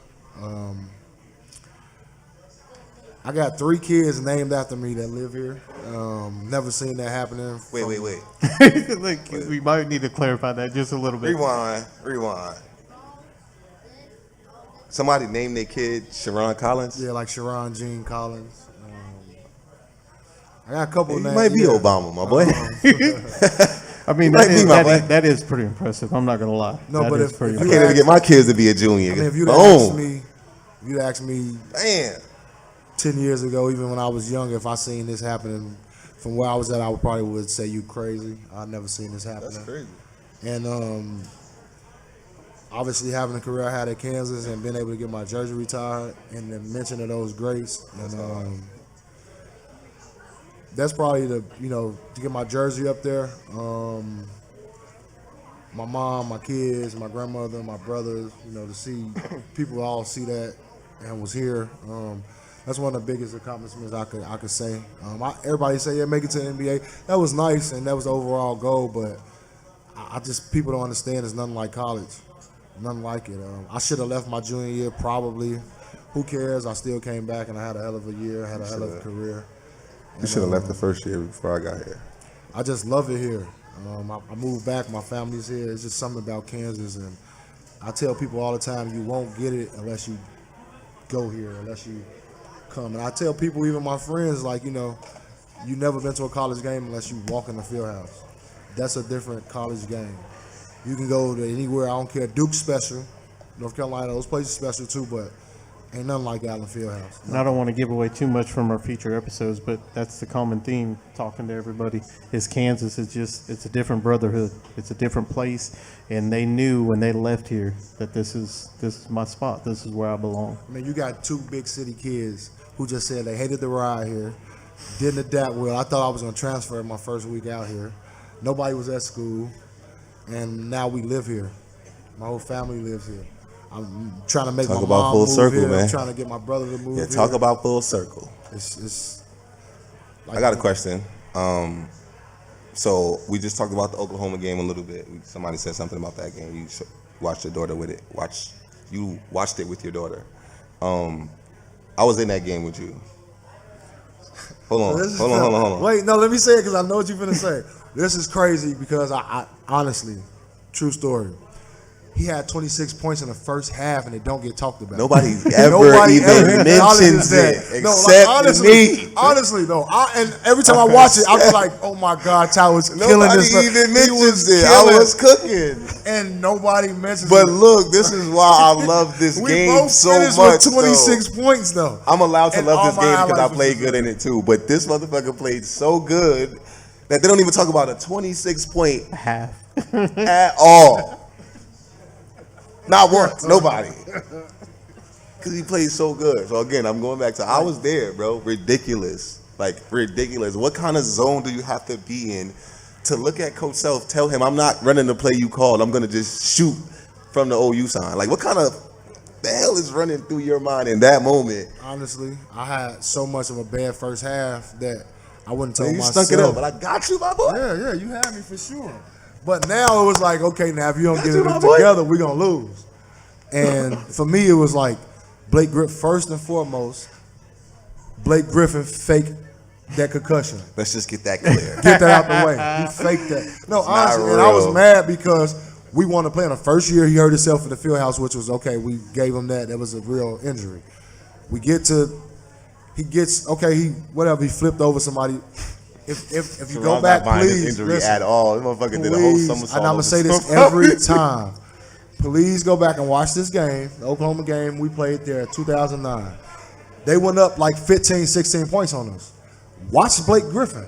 I got 3 kids named after me that live here. Never seen that happening. Wait. Like, we might need to clarify that just a little bit. Rewind. Somebody named their kid Sherron Collins. Yeah, like Sherron, Gene Collins. I got a couple You names. might be yeah. Obama, my boy. I mean, might be my boy. that is pretty impressive. I'm not going to lie. No, That but is if pretty you I impressive. can't even get my kids to be a junior. I mean, if you'd asked me Man, 10 years ago, even when I was young, if I seen this happening from where I was at, I would say you crazy. I never seen this happening. that's crazy. And obviously having the career I had at Kansas and being able to get my jersey retired and the mention of those greats, and that's probably to get my jersey up there. My mom, my kids, my grandmother, my brothers, to see people all see that and was here. That's one of the biggest accomplishments I could say. Everybody say, yeah, make it to the NBA. That was nice and that was the overall goal, but I just people don't understand it's nothing like college. Nothing like it. I should have left my junior year probably. Who cares? I still came back and I had a hell of a year, had a hell of a career. You should have left the first year before I got here. I just love it here. I moved back. My family's here. It's just something about Kansas, and I tell people all the time, you won't get it unless you go here, unless you come. And I tell people, even my friends, like you never been to a college game unless you walk in the field house. That's a different college game. You can go to anywhere. I don't care. Duke's special. North Carolina, those places special too, but ain't nothing like Allen Fieldhouse. And I don't want to give away too much from our future episodes, but that's the common theme talking to everybody is Kansas is it's a different brotherhood. It's a different place. And they knew when they left here that this is my spot. This is where I belong. I mean, you got 2 big city kids who just said they hated the ride here, didn't adapt well. I thought I was going to transfer my first week out here. Nobody was at school, and now we live here. My whole family lives here. I'm trying to make Talk my about mom full move circle, here. man. I'm trying to get my brother to move Yeah, here. talk about full circle. It's like, I got a question. So we just talked about the Oklahoma game a little bit. Somebody said something about that game. You watched your daughter with it. You watched it with your daughter. I was in that game with you. Hold on. Wait, no, let me say it because I know what you're going to say. This is crazy because I honestly, true story. He had 26 points in the first half, and it don't get talked about. Nobody even mentions it except me. Honestly, though, and every time I watch it, I was like, "Oh my God, Ty was killing this." Nobody even mentions it. killing. I was cooking, and nobody mentions it. But look, this is why I love this game so much. With 26 points, though. I'm allowed to And love all this my game because I highlights played was good in it too. But this motherfucker played so good that they don't even talk about a 26-point Half. at all. Not once, nobody. Because he played so good. So again, I'm going back to I was there, bro. Ridiculous. Like, ridiculous. What kind of zone do you have to be in to look at Coach Self, tell him, I'm not running the play you called. I'm going to just shoot from the OU sign. Like, what kind of the hell is running through your mind in that moment? Honestly, I had so much of a bad first half that I wouldn't tell You myself. stunk it up, but I got you, my boy. Yeah, you had me for sure. But now it was like, okay, now if you don't get you, my it boy. together, we're going to lose. And for me, it was like Blake Griffin, first and foremost, Blake Griffin faked that concussion. Let's just get that clear. Get that out the way. He faked that. No, It's not honestly, and I was real. mad because we wanted to play in the first year. He hurt himself in the field house, which was okay. We gave him that. That was a real injury. He flipped over somebody. If you go back, please injury listen. at all. This motherfucker did a whole Please, somersault. and I'm gonna say this every time. Please go back and watch this game, the Oklahoma game we played there in 2009. They went up like 15, 16 points on us. Watch Blake Griffin.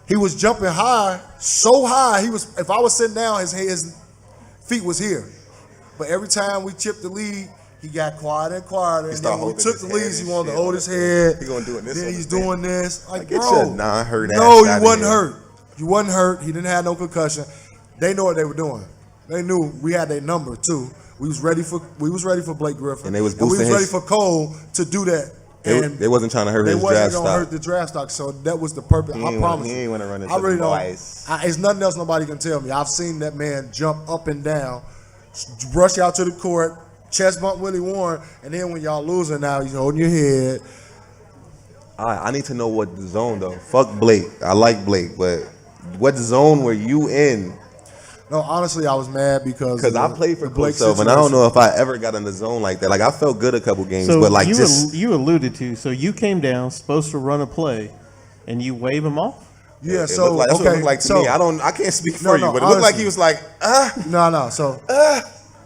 He was jumping high, so high. If I was sitting down, his feet was here. But every time we chipped the lead, he got quieter and quieter. And then when we took the leads, he wanted to hold his head. He gonna do it this Then on he's the doing this. Like, get bro, your non-hurt ass no, outta you wasn't here. hurt. You wasn't hurt. He didn't have no concussion. They know what they were doing. They knew we had their number too. We was ready for Blake Griffin, And they was we boosting was ready his- for Cole to do that. And They wasn't trying to hurt they his wasn't draft gonna stock. hurt the draft stock. So that was the purpose. He I ain't promise. He ain't want to run into I really the don't. boys. It's nothing else nobody can tell me. I've seen that man jump up and down, rush out to the court, chest bump Willie Warren, and then when y'all losing now, he's holding your head. All right, I need to know what the zone though. Fuck Blake. I like Blake, but what zone were you in? No, honestly, I was mad because I played for the Blake Coach Self, and I don't situation. know if I ever got in the zone like that. Like I felt good a couple games, So but like you alluded to, so you came down supposed to run a play, and you wave him off. Yeah, it so looked like, that's what it okay, looked like to so, me. I can't speak for No, you, no, but it looked like honestly. he was like No. So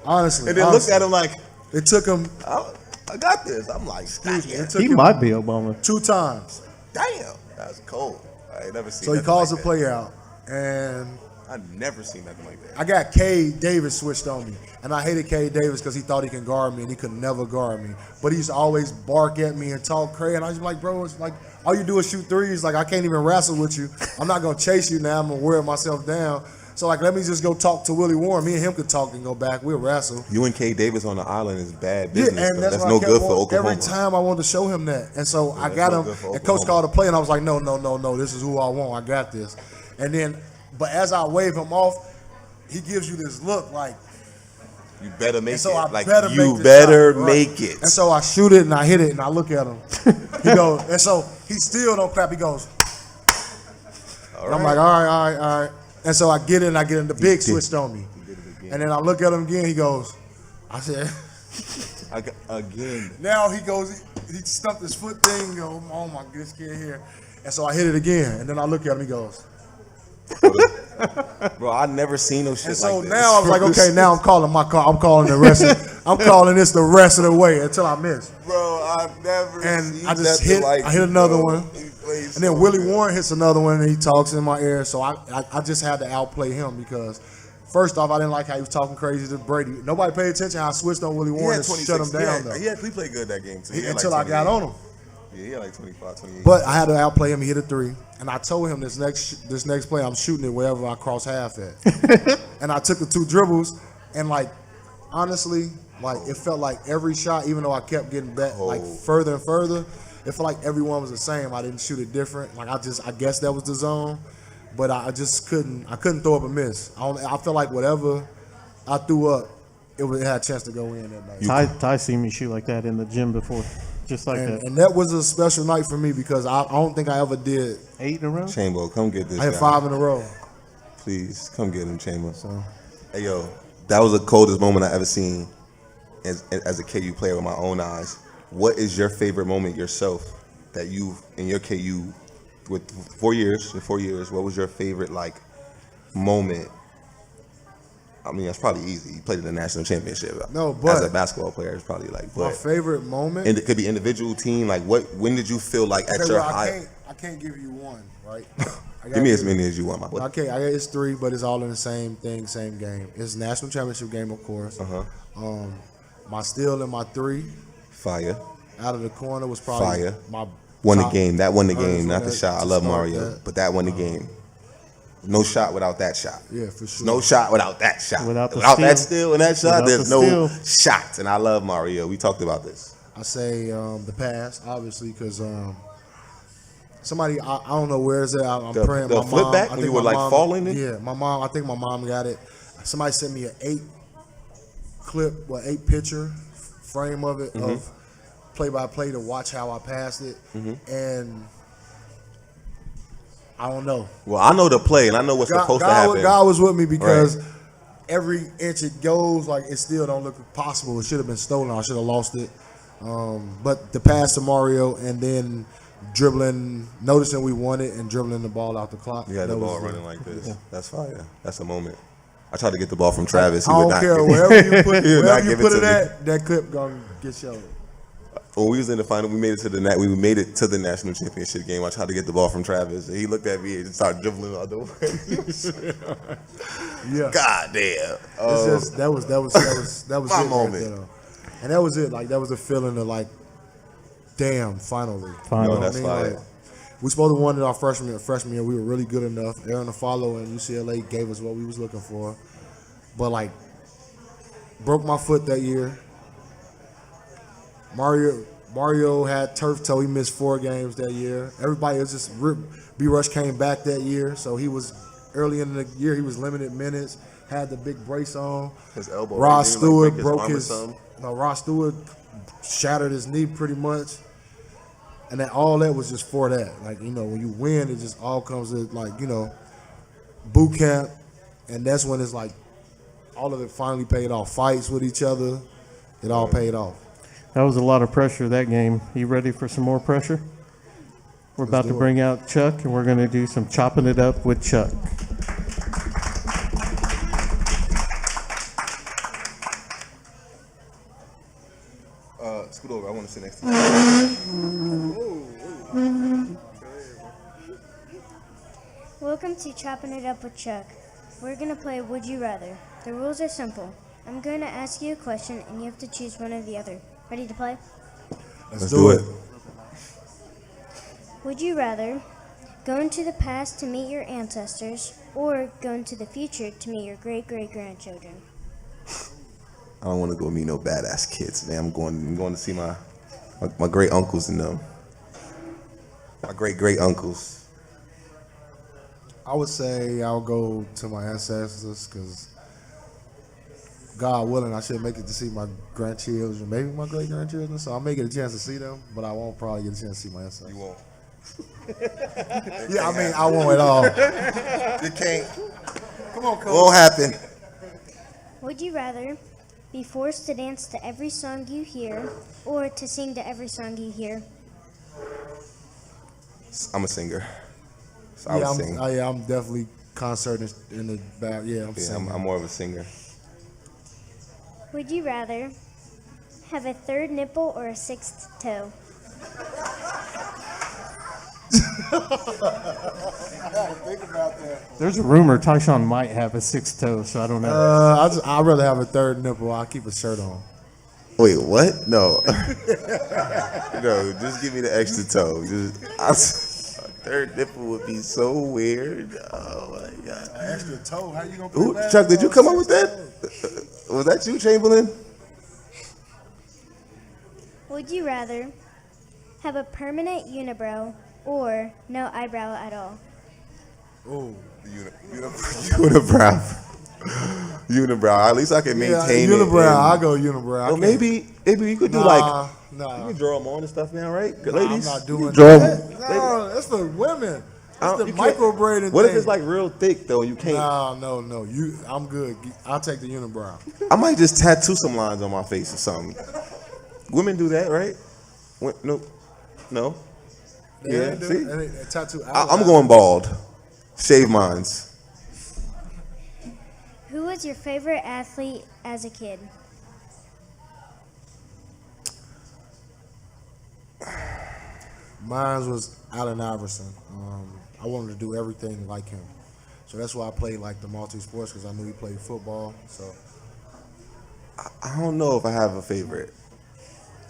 honestly, and then looked at him like it took him. I got this. I'm like, It damn, took He him might be Obama. 2 times. damn, that's cold. I ain't never seen. So he nothing calls like the that. play out, and I never seen nothing like that. I got Cade Davis switched on me, and I hated Cade Davis because he thought he can guard me, and he could never guard me. But he used to always bark at me and talk crazy, and I was just like, bro, it's like all you do is shoot threes. Like I can't even wrestle with you. I'm not gonna chase you now. I'm gonna wear myself down. So like, let me just go talk to Willie Warren. Me and him could talk and go back. We'll wrestle. You and K. Davis on the island is bad Yeah, business. and though. that's, That's why no I kept good for wanting- Oklahoma. Every time I wanted to show him that, and so I that's got no him. good for And Coach Oklahoma. called a play, and I was like, no, this is who I want. I got this. And then, but as I wave him off, he gives you this look like. You better make And so it. I Like better you make the better shot, right? make it. And so I shoot it and I hit it and I look at him. He goes, and so he still don't clap. He goes. And I'm like, all right. And so I get in. The big switched on me. And then I look at him again. He goes. I said. Again. Now he goes. He stumped his foot thing. And go, oh my goodness, kid here. And so I hit it again. And then I look at him. He goes. Bro, I never seen no shit And so like this. now I was like, okay, now I'm calling my car. I'm calling the rest. I'm calling this the rest of the way until I miss. Bro, I've never And seen I just nothing hit. like I hit it, another bro. one. He plays And then so Willie good. Warren hits another one and he talks in my ear. So I just had to outplay him because first off, I didn't like how he was talking crazy to Brady. Nobody paid attention how I switched on Willie He Warren had and shut him 26. down though. He played good that game too. He had Until like I got 28. on him. Yeah, he had like 25, 28. But I had to outplay him. He hit a 3. And I told him this next play, I'm shooting it wherever I cross half at. And I took the 2 dribbles and like, honestly, Like it felt like every shot, even though I kept getting back like further and further, it felt like everyone was the same. I didn't shoot it different. Like I guess that was the zone, but I just couldn't throw up a miss. I felt like whatever I threw up, it had a chance to go in that night. Ty seen me shoot like that in the gym before, just like that. And that was a special night for me because I don't think I ever did. 8 in a row? Chambo, come get this I hit guy. 5 in a row. Please, come get him, Chambo. So Hey, yo, that was the coldest moment I ever seen as a KU player with my own eyes. What is your favorite moment yourself that you in your KU with 4 years? In 4 years, what was your favorite like moment? I mean, that's probably easy. You played in the national championship. No, but as a basketball player, it's probably like. my But favorite moment. and it could be individual team. Like, when did you feel like at Okay, your well, high? I can't give you one, right? Give me as many as you want, my boy. Okay, it's 3, but it's all in the same thing, same game. It's national championship game, of course. My steal and my 3 Fire. out of the corner was probably Fire. my Won the top game. That won the earners game, on not the that shot. I to love start Mario, that. but that won the game. No shot without that shot. Yeah, for sure. No shot without that shot. Without the that steal. steal and that shot, Without there's the no steal. shots. And I love Mario. We talked about this. I say the pass, obviously, because somebody I don't know where is it. I'm The- praying. the my flip mom, back I when think you were, my like, mom- falling in? Yeah, my mom. I think my mom got it. Somebody sent me an 8 picture frame of it of play by play to watch how I passed it, and I don't know. Well, I know the play, and I know what's supposed to happen. God was with me because every inch it goes, like it still don't look possible. It should have been stolen. I should have lost it. But the pass to Mario and then dribbling, noticing we won it and dribbling the ball out the clock. You had the that ball was running like this. That's fire. That's a moment. I tried to get the ball from Travis. He I would don't not care give- wherever you put, he would not wherever you give put to it me. at, that clip gonna get showed. When we was in the final, we made it to the national championship game. I tried to get the ball from Travis, and he looked at me and just started dribbling all the way. Yeah, God damn. it's just that was my it moment. right there. And that was it. Like that was a feeling of like, damn, finally. Finally. No, that's fire. Like, we supposed to won it our freshman year. We were really good enough. Aaron Afalo and UCLA gave us what we was looking for, but like broke my foot that year. Mario had turf toe. He missed 4 games that year. Everybody was just B Rush came back that year, so he was early in the year. He was limited minutes. Had the big brace on. His elbow. Ross Didn't he, like, Stewart break broke arm or his. something? No, Ross Stewart shattered his knee pretty much, and then all that was just for that. Like when you win, it just all comes to like boot camp, and that's when it's like all of it finally paid off. Fights with each other, it all paid off. That was a lot of pressure that game. You ready for some more pressure? We're about to do it. bring out Chuck, and we're going to do some chopping it up with Chuck. Scoot over. I want to sit next to you. Welcome to Chopping It Up with Chuck. We're going to play Would You Rather. The rules are simple. I'm going to ask you a question, and you have to choose one or the other. Ready to play? Let's do it. Would you rather go into the past to meet your ancestors or go into the future to meet your great-great-grandchildren? I don't want to go meet no badass kids, man. I'm going to see my great uncles and them. My great uncles. I would say I'll go to my ancestors because God willing, I should make it to see my grandchildren, maybe my great grandchildren. So I'll make it a chance to see them, but I won't probably get a chance to see my ancestors. You won't. Yeah, I mean I won't at all. You can't. Come on, coach. Won't happen. Would you rather be forced to dance to every song you hear or to sing to every song you hear? I'm a singer. So I would sing. I'm definitely concert in the back. Yeah, I'm Yeah, singing. I'm more of a singer. Would you rather have a third nipple or a sixth toe? Think about that. There's a rumor Tyshawn might have a 6th toe, so I don't know. I'd rather have a third nipple. I'll keep a shirt on. Wait, what? No. No, just give me the extra toe. A third nipple would be so weird. Oh my God. Extra toe? How you gonna Ooh, Chuck, did you come up with that? Was that you, Chamberlain? Would you rather have a permanent unibrow or no eyebrow at all? Oh, Unibrow. Unibrow. At least I can maintain it. unibrow. I go unibrow. Well, maybe you could do you Nah. can draw them on and stuff now, right? Nah, Ladies, I'm not you doing can draw that. them. No, that's for women. That's the You can't- micro braiding What thing. if it's like real thick though? You can't. No. I'm good. I'll take the unibrow. I might just tattoo some lines on my face or something. Women do that, right? No. Yeah. do See, it. And a tattoo. I'm going bald. Shave mines. Who was your favorite athlete as a kid? Mine was Allen Iverson. I wanted to do everything like him, so that's why I played like the multi-sports because I knew he played football. So I don't know if I have a favorite.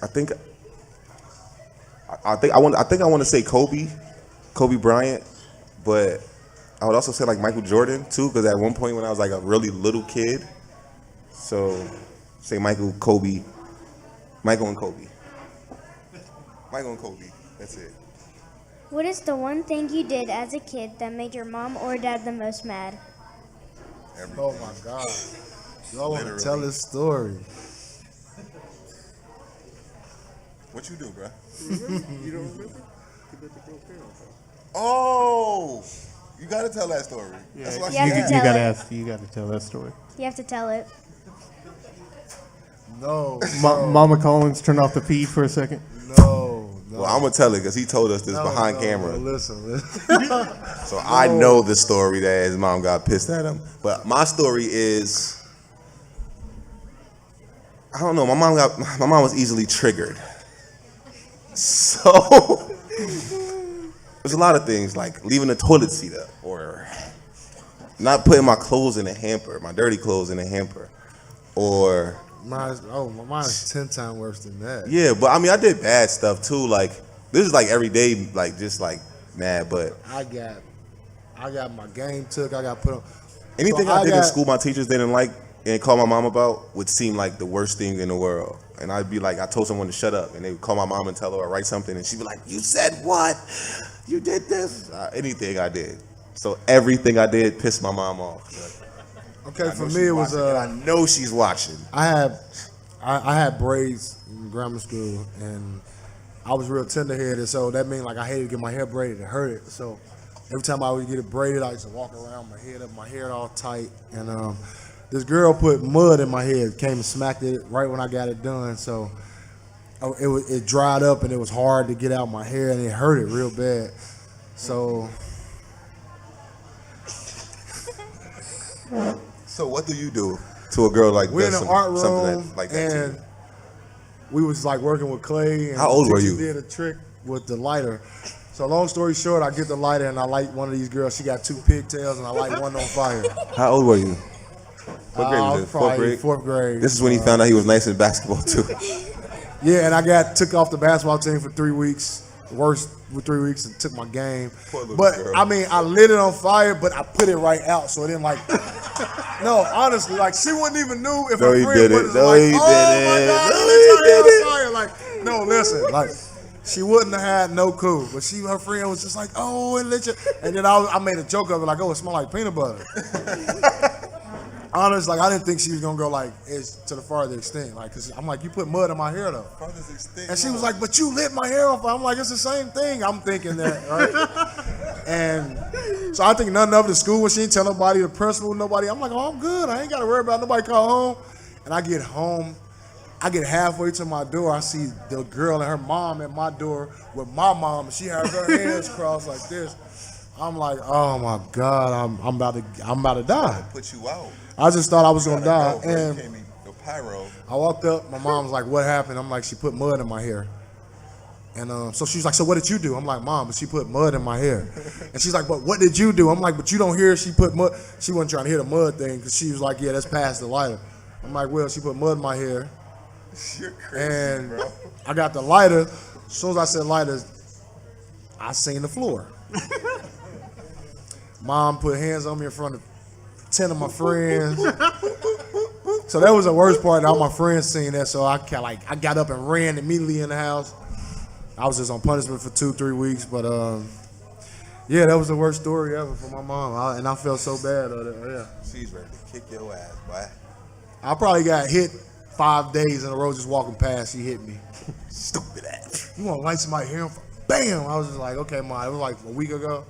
I think I want to say Kobe Bryant, but I would also say like Michael Jordan too, because at one point when I was like a really little kid, so say Michael and Kobe. That's it. What is the one thing you did as a kid that made your mom or dad the most mad? oh my God, y'all want to Literally. tell this story? What you do, bro? You don't remember? Oh, you gotta tell that story. That's why You have to You tell gotta it. ask. You gotta tell that story. You have to tell it. No, Mama Collins, turn off the feed for a second. no. Well, I'm gonna tell it because he told us this behind camera. Listen. So I know the story that his mom got pissed at him. But my story is, I don't know. My mom was easily triggered. So there's a lot of things like leaving the toilet seat up or not putting my clothes in a hamper, my dirty clothes in a hamper, or Mine is 10 times worse than that. yeah. But I mean, I did bad stuff too. Like this is like every day, like just like mad. But I got my game took. I got put on. anything So I did in got- school my teachers didn't like and call my mom about would seem like the worst thing in the world. And I'd be like, I told someone to shut up, and they would call my mom and tell her I write something, and she'd be like, "You said what? You did this?" Anything I did. So everything I did pissed my mom off. Okay, I for know me she's it was watching, and I know she's watching. I had braids in grammar school, and I was real tender-headed, so that meant like I hated to get my hair braided. It hurted. So every time I would get it braided, I used to walk around my hair all tight. And this girl put mud in my head, came and smacked it right when I got it done. So it dried up, and it was hard to get out my hair, and it hurted real bad. So So what do you do to a girl like we're in that? the art something room, like that to and you? we was like working with clay. And How old the were teacher you? Did a trick with the lighter. So long story short, I get the lighter and I light one of these girls. She got 2 pigtails and I light one on fire. How old were you? What grade I was was it? probably 4th grade? 4th grade. This is when he found out he was nice in basketball too. Yeah, and I took off the basketball team for 3 weeks. Worst with 3 weeks and took my game. Poor little But girl. I mean, I lit it on fire, but I put it right out, so it didn't like. No, honestly, like she wouldn't even knew if No, her he friend didn't. wasn't No, like, he oh my didn't. God, No, you he lit your hair didn't. on fire. Like, no, listen, like she wouldn't have had no clue, but her friend was just like, oh, it lit your, and then I made a joke of it, like, oh, it smelled like peanut butter. Honest, like I didn't think she was gonna go like it's to the farther extent, like, cause I'm like, you put mud in my hair though. And she was like, but you lit my hair on fire. I'm like, it's the same thing. I'm thinking that, right? And so I think nothing of it at school when she didn't tell nobody, the principal, nobody. I'm like, oh, I'm good. I ain't got to worry about nobody call home. And I get home. I get halfway to my door. I see the girl and her mom at my door with my mom. And she has her hands crossed like this. I'm like, oh my God, I'm about to die. Put you out. I just thought I was gonna die. And the pyro. I walked up. My mom was like, "What happened?" I'm like, "She put mud in my hair." And so she's like, "So what did you do?" I'm like, "Mom, but she put mud in my hair." And she's like, "But what did you do?" I'm like, "But you don't hear she put mud." She wasn't trying to hear the mud thing because she was like, "Yeah, that's past the lighter." I'm like, "Well, she put mud in my hair." You're crazy, And bro. I got the lighter. As soon as I said lighter, I seen the floor. Mom put hands on me in front of 10 of my friends. So that was the worst part. All my friends seen that, so I got up and ran immediately in the house. I was just on punishment for 2-3 weeks, but yeah, that was the worst story ever for my mom, and I felt so bad. Yeah, She's ready to kick your ass, boy. I probably got hit 5 days in a row just walking past. She hit me. Stupid ass. You want to light somebody hair? Bam! I was just like, okay, ma. It was like a week ago.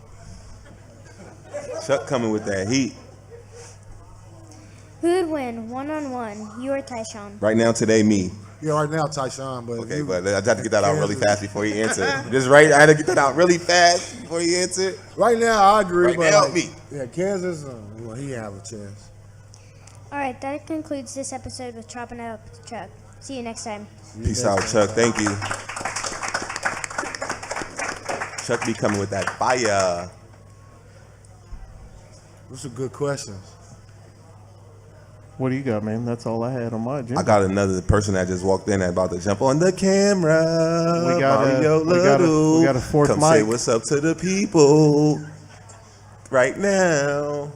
Chuck coming with that heat. Who would win, 1-on-1, you or Tyshawn? Right now, today, me. Yeah, right now, Tyshawn, but Okay, but I had to get that out really fast before he answered. I had to get that out really fast before he answered. right now, I agree. Right but now, like, me. Yeah, Kansas, well, he have a chance. All right, that concludes this episode with Chopping It Up with Chuck. See you next time. Peace out, Chuck. Thank you. Chuck be coming with that fire. Those are good questions. What do you got, man? That's all I had on my agenda. I got another person that just walked in that about to jump on the camera. We got a fourth Come mic. say what's up to the people right now.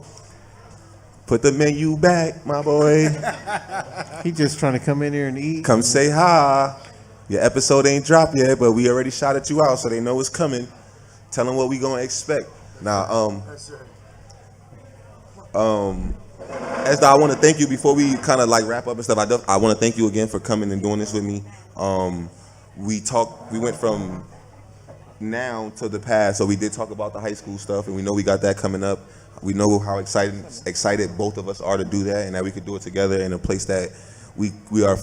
Put the menu back, my boy. He just trying to come in here and eat. Come say hi. Your episode ain't dropped yet, but we already shouted you out, so they know it's coming. Tell them what we gonna expect. Now, Esda, I want to thank you before we kind of like wrap up and stuff. I want to thank you again for coming and doing this with me. We went from now to the past, so we did talk about the high school stuff, and we know we got that coming up. We know how excited both of us are to do that, and that we could do it together in a place that we are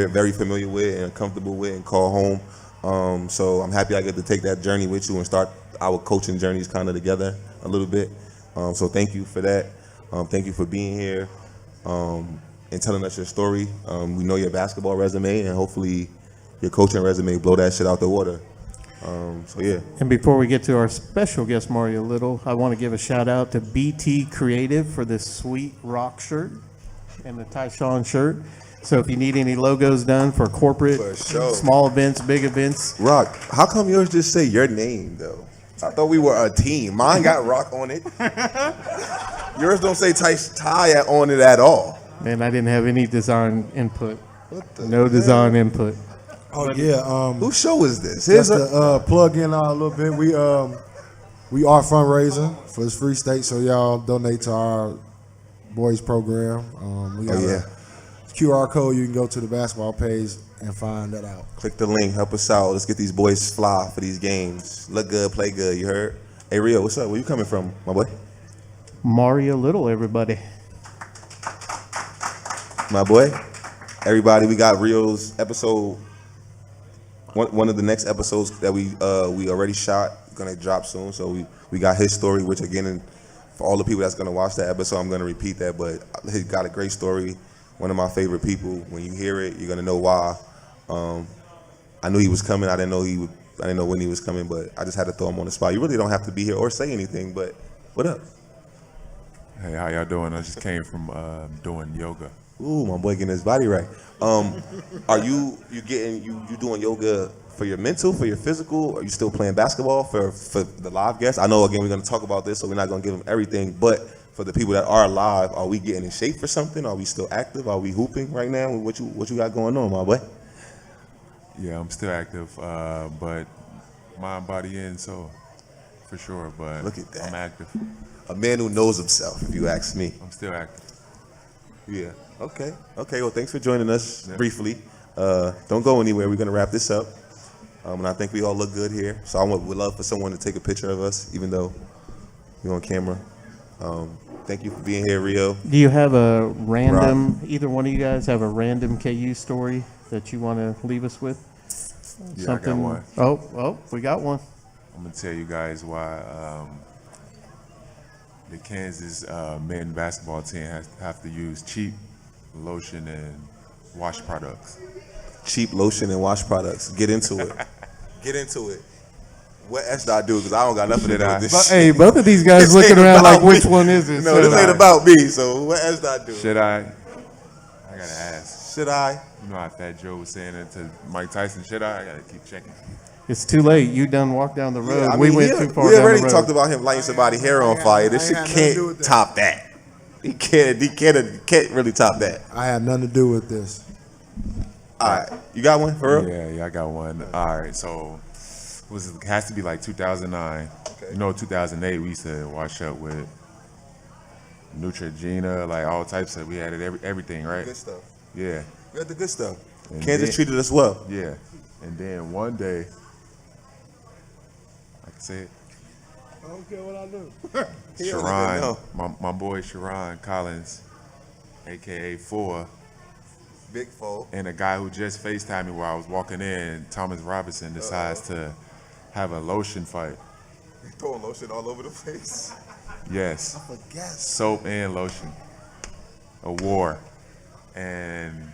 very familiar with and comfortable with and call home. So I'm happy I get to take that journey with you and start our coaching journeys kind of together a little bit. So thank you for that. Thank you for being here and telling us your story. We know your basketball resume, and hopefully your coaching resume blow that shit out the water. So yeah. And before we get to our special guest, Mario Little, I want to give a shout out to BT Creative for this sweet rock shirt and the Tyshawn shirt. So if you need any logos done for corporate, For sure. small events, big events, Rock, how come yours just say your name though? I thought we were a team. Mine got Rock on it. Yours don't say Ty on it at all. man, I didn't have any design input. No design input. Oh yeah. Whose show is this? Just to plug in a little bit, we are fundraising for this free state, so y'all donate to our boys program. We got a QR code. You can go to the basketball page and find that out. Click the link, help us out. Let's get these boys fly for these games. Look good, play good, you heard? Hey Rio, what's up? Where you coming from, my boy? Mario Little, everybody. My boy. Everybody, we got Rio's episode. One of the next episodes that we already shot, gonna drop soon. So we got his story, which again, for all the people that's gonna watch that episode, I'm gonna repeat that. But he got a great story. One of my favorite people. When you hear it, you're gonna know why. I knew he was coming. I didn't know when he was coming, but I just had to throw him on the spot. You really don't have to be here or say anything. But what up? Hey, how y'all doing? I just came from doing yoga. Ooh, my boy getting his body right. Are you doing yoga for your mental, for your physical? Are you still playing basketball for the live guests? I know again we're gonna talk about this, so we're not gonna give them everything. But for the people that are live, are we getting in shape for something? Are we still active? Are we hooping right now? What you got going on, my boy? Yeah, I'm still active, but mind, body, and soul, for sure. But Look at that. I'm active. A man who knows himself, if you ask me. I'm still active. Yeah. Okay. Well, thanks for joining us briefly. Don't go anywhere. We're gonna wrap this up, and I think we all look good here. So would love for someone to take a picture of us, even though we're on camera. Thank you for being here, Rio. Do you have a random, either one of you guys have a random KU story that you want to leave us with? Yeah, I got one. Oh, we got one. I'm gonna tell you guys why the Kansas men basketball team have to use cheap lotion and wash products. Cheap lotion and wash products. Get into it. Get into it. What else do I do? Because I don't got nothing to do with this shit. Hey, both of these guys This looking ain't around like, about which me. one is it? No, So- this ain't about me. So what else do I do? Should I gotta ask. Should I? You know how Fat Joe was saying it to Mike Tyson. Should I gotta keep checking. It's too late. You done walked down the road. Yeah, I we mean, went too far We down already the road. talked about him lighting somebody's hair on fire. This I shit ain't had nothing to do can't with that. top that. He can't really top that. I had nothing to do with this. All right, you got one for real? Yeah, I got one. All right, so it has to be like 2009. Okay. You know, 2008 we used to wash up with Neutrogena, like all types of. We had everything, right? Good stuff. Yeah, We had the good stuff. And Kansas then- treated us well. yeah. And then one day, I can say it. I don't care what I do. He don't even know. Sherron, my boy Sherron Collins, aka 4, Big foe. and a guy who just FaceTimed me while I was walking in, Thomas Robinson, decides to have a lotion fight. Throwing lotion all over the place. Yes, I guess. soap and lotion. A war. And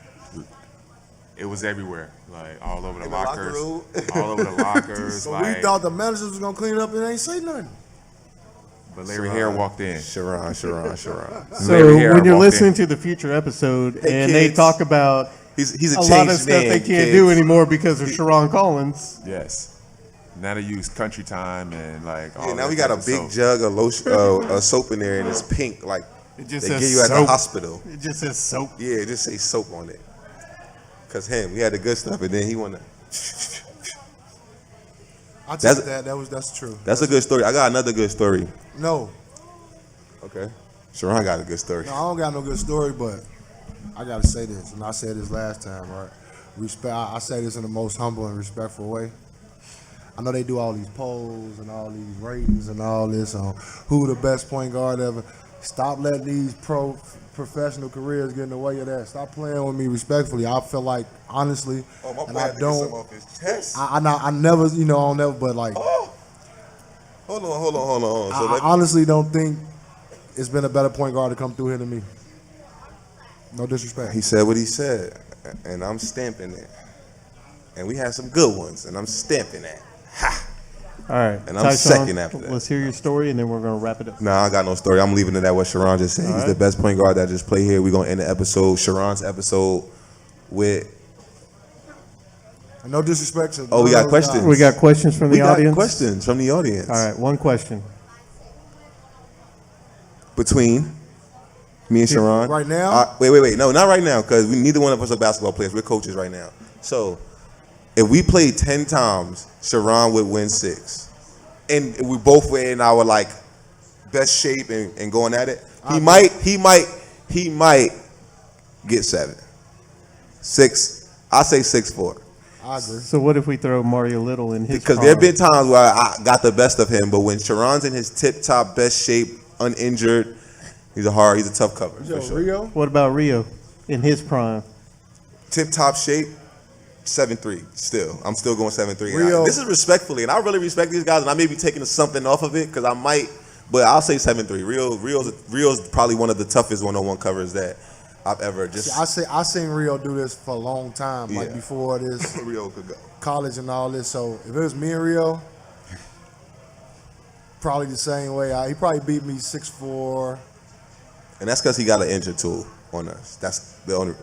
it was everywhere, like all over the In the locker lockers, room? all over the lockers. So like, we thought the managers was gonna clean it up and ain't say nothing. but Larry Hare walked in. Sharon. So Larry Hare when you're walked listening in. to the future episode Hey, and they kids. talk about He's a a changed lot of stuff man, they can't kids. do anymore because of Sherron Collins. Yes. Now they use Country Time and like all Yeah, now that we got a type of big soap. jug of lotion, soap in there, and it's pink, like It just they says give you at the soap. hospital. It just says soap. Yeah, it just say soap on it. Cause we had the good stuff, and then he wanna. I That's- took that. That's true. That's a good story. I got another good story. No, Okay, Sharon got a good story. no, I don't got no good story, but I gotta say this, and I said this last time, right? Respect. I say this in the most humble and respectful way. I know they do all these polls and all these ratings and all this on who the best point guard ever. Stop letting these professional careers get in the way of that. Stop playing with me respectfully. I feel like honestly, Oh, my and boy I had to get some don't. off his chest. I never, I don't never, but like, Oh, hold on. So I honestly don't think it's been a better point guard to come through here than me. No disrespect. he said what he said, and I'm stamping it. And we had some good ones, and I'm stamping that. All right. And I'm Tyshawn, second after that. Let's hear your story and then we're going to wrap it up. Nah, I got no story. I'm leaving it at what Sherron just said. He's right. the best point guard that just played here. We're gonna end the episode, Sherron's episode, with. No disrespect to. Oh, we got those questions. guys. We got questions from We the got audience. questions from the audience. All right. One question. Between me and Sherron. Right now? Wait. No, not right now, because neither one of us are basketball players. We're coaches right now. So, if we played 10 times, Sherron would win 6. And we both were in our, like, best shape and going at it. He might get 7. 6. I say 6-4. I agree. So what if we throw Mario Little in his Because there have been times where I got the best of him, but when Sherron's in his tip-top best shape, uninjured, he's a tough cover, Yo, for sure. Rio. What about Rio in his prime? Tip-top shape, 7-3 still. I'm still going 7-3. And Rio- this is respectfully, and I really respect these guys, and I may be taking something off of it because I might, but I'll say 7-3. Rio's probably one of the toughest one-on-one covers that I've ever just. I seen Rio do this for a long time, like Yeah. before this Rio could go. college and all this. So if it was me and Rio, probably the same way. He probably beat me 6'4", And that's because he got an injury tool on us. That's the only.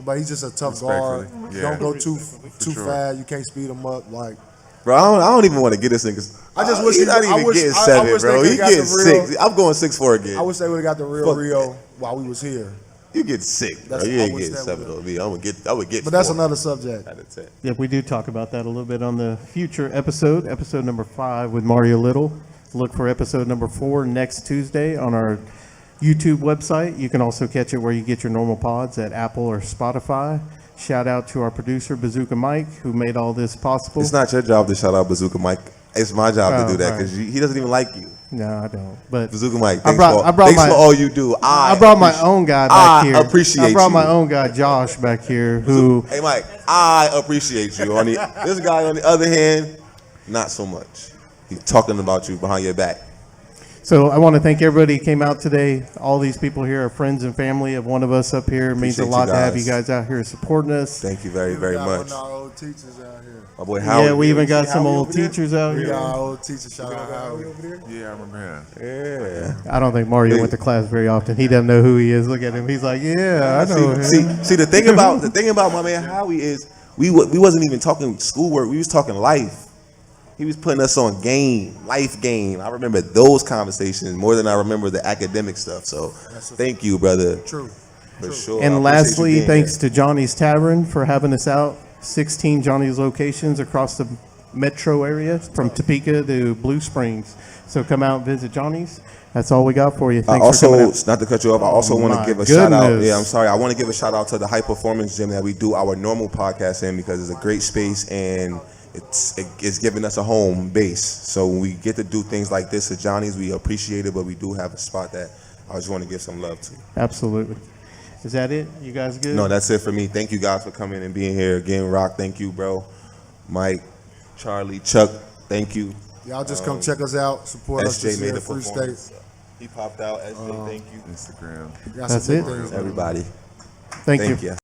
but he's just a tough guard. Respectfully, yeah. Don't go too sure. fast. You can't speed him up. Like Bro, I don't even want to get this thing because I just wish he's he- not I even wish- getting I 7, wish they bro. He could've got getting the real- 6. I'm going 6-4 again. I wish they would have got the real Fuck Rio while we was here. You get 6, bro. That's- You I ain't wish getting that 7 would've- on me. I would get. But that's 4 another subject. out of 10. Yep, we do talk about that a little bit on the future episode number 5 with Mario Little. Look for episode number 4 next Tuesday on our YouTube website. You can also catch it where you get your normal pods at Apple or Spotify. Shout out to our producer, Bazooka Mike, who made all this possible. It's not your job to shout out Bazooka Mike. It's my job to Oh, do that right. because he doesn't even like you. No, I don't. But Bazooka Mike, I thanks, brought thanks my- for all you do. I brought my own guy back here. I appreciate I brought my you. own guy, Josh, back here, who Hey, Mike, I appreciate you. This guy, on the other hand, not so much. He's talking about you behind your back. So I want to thank everybody who came out today. All these people here are friends and family of one of us up here. It means a Appreciate lot you to have guys. you guys out here supporting us. Thank you very, very We got one much. of our old teachers out here. My boy Howard. Yeah, we even got some Howie old over there? teachers out We here. got our old teacher. Shout out Howie. Yeah, I remember him. Yeah. I don't think Mario went to class very often. He doesn't know who he is. Look at him. He's like, yeah, I know him. See, the thing about my man Howie is we wasn't even talking schoolwork. We was talking life. He was putting us on life game. I remember those conversations more than I remember the academic stuff. So thank you, brother. True. For sure. I And appreciate you lastly, being thanks here. to Johnny's Tavern for having us out. 16 Johnny's locations across the metro area from Topeka to Blue Springs. So come out and visit Johnny's. That's all we got for you. I Thanks for coming also, out. not to cut you off, I also want to my give a shout out. goodness. Yeah, I'm sorry. I want to give a shout out to the High Performance Gym that we do our normal podcast in because it's a great space and it's giving us a home base. So when we get to do things like this at Johnny's, we appreciate it, but we do have a spot that I just want to give some love to. Absolutely. Is that it? You guys good? No, that's it for me. Thank you guys for coming and being here again. Rock, thank you, bro. Mike, Charlie, Chuck, thank you. Y'all just come check us out, support us SJ this made year the at Free State. performance. He popped out. SJ, thank you. Instagram. Got That's some big it. things going on. Everybody, Thank you. thank you.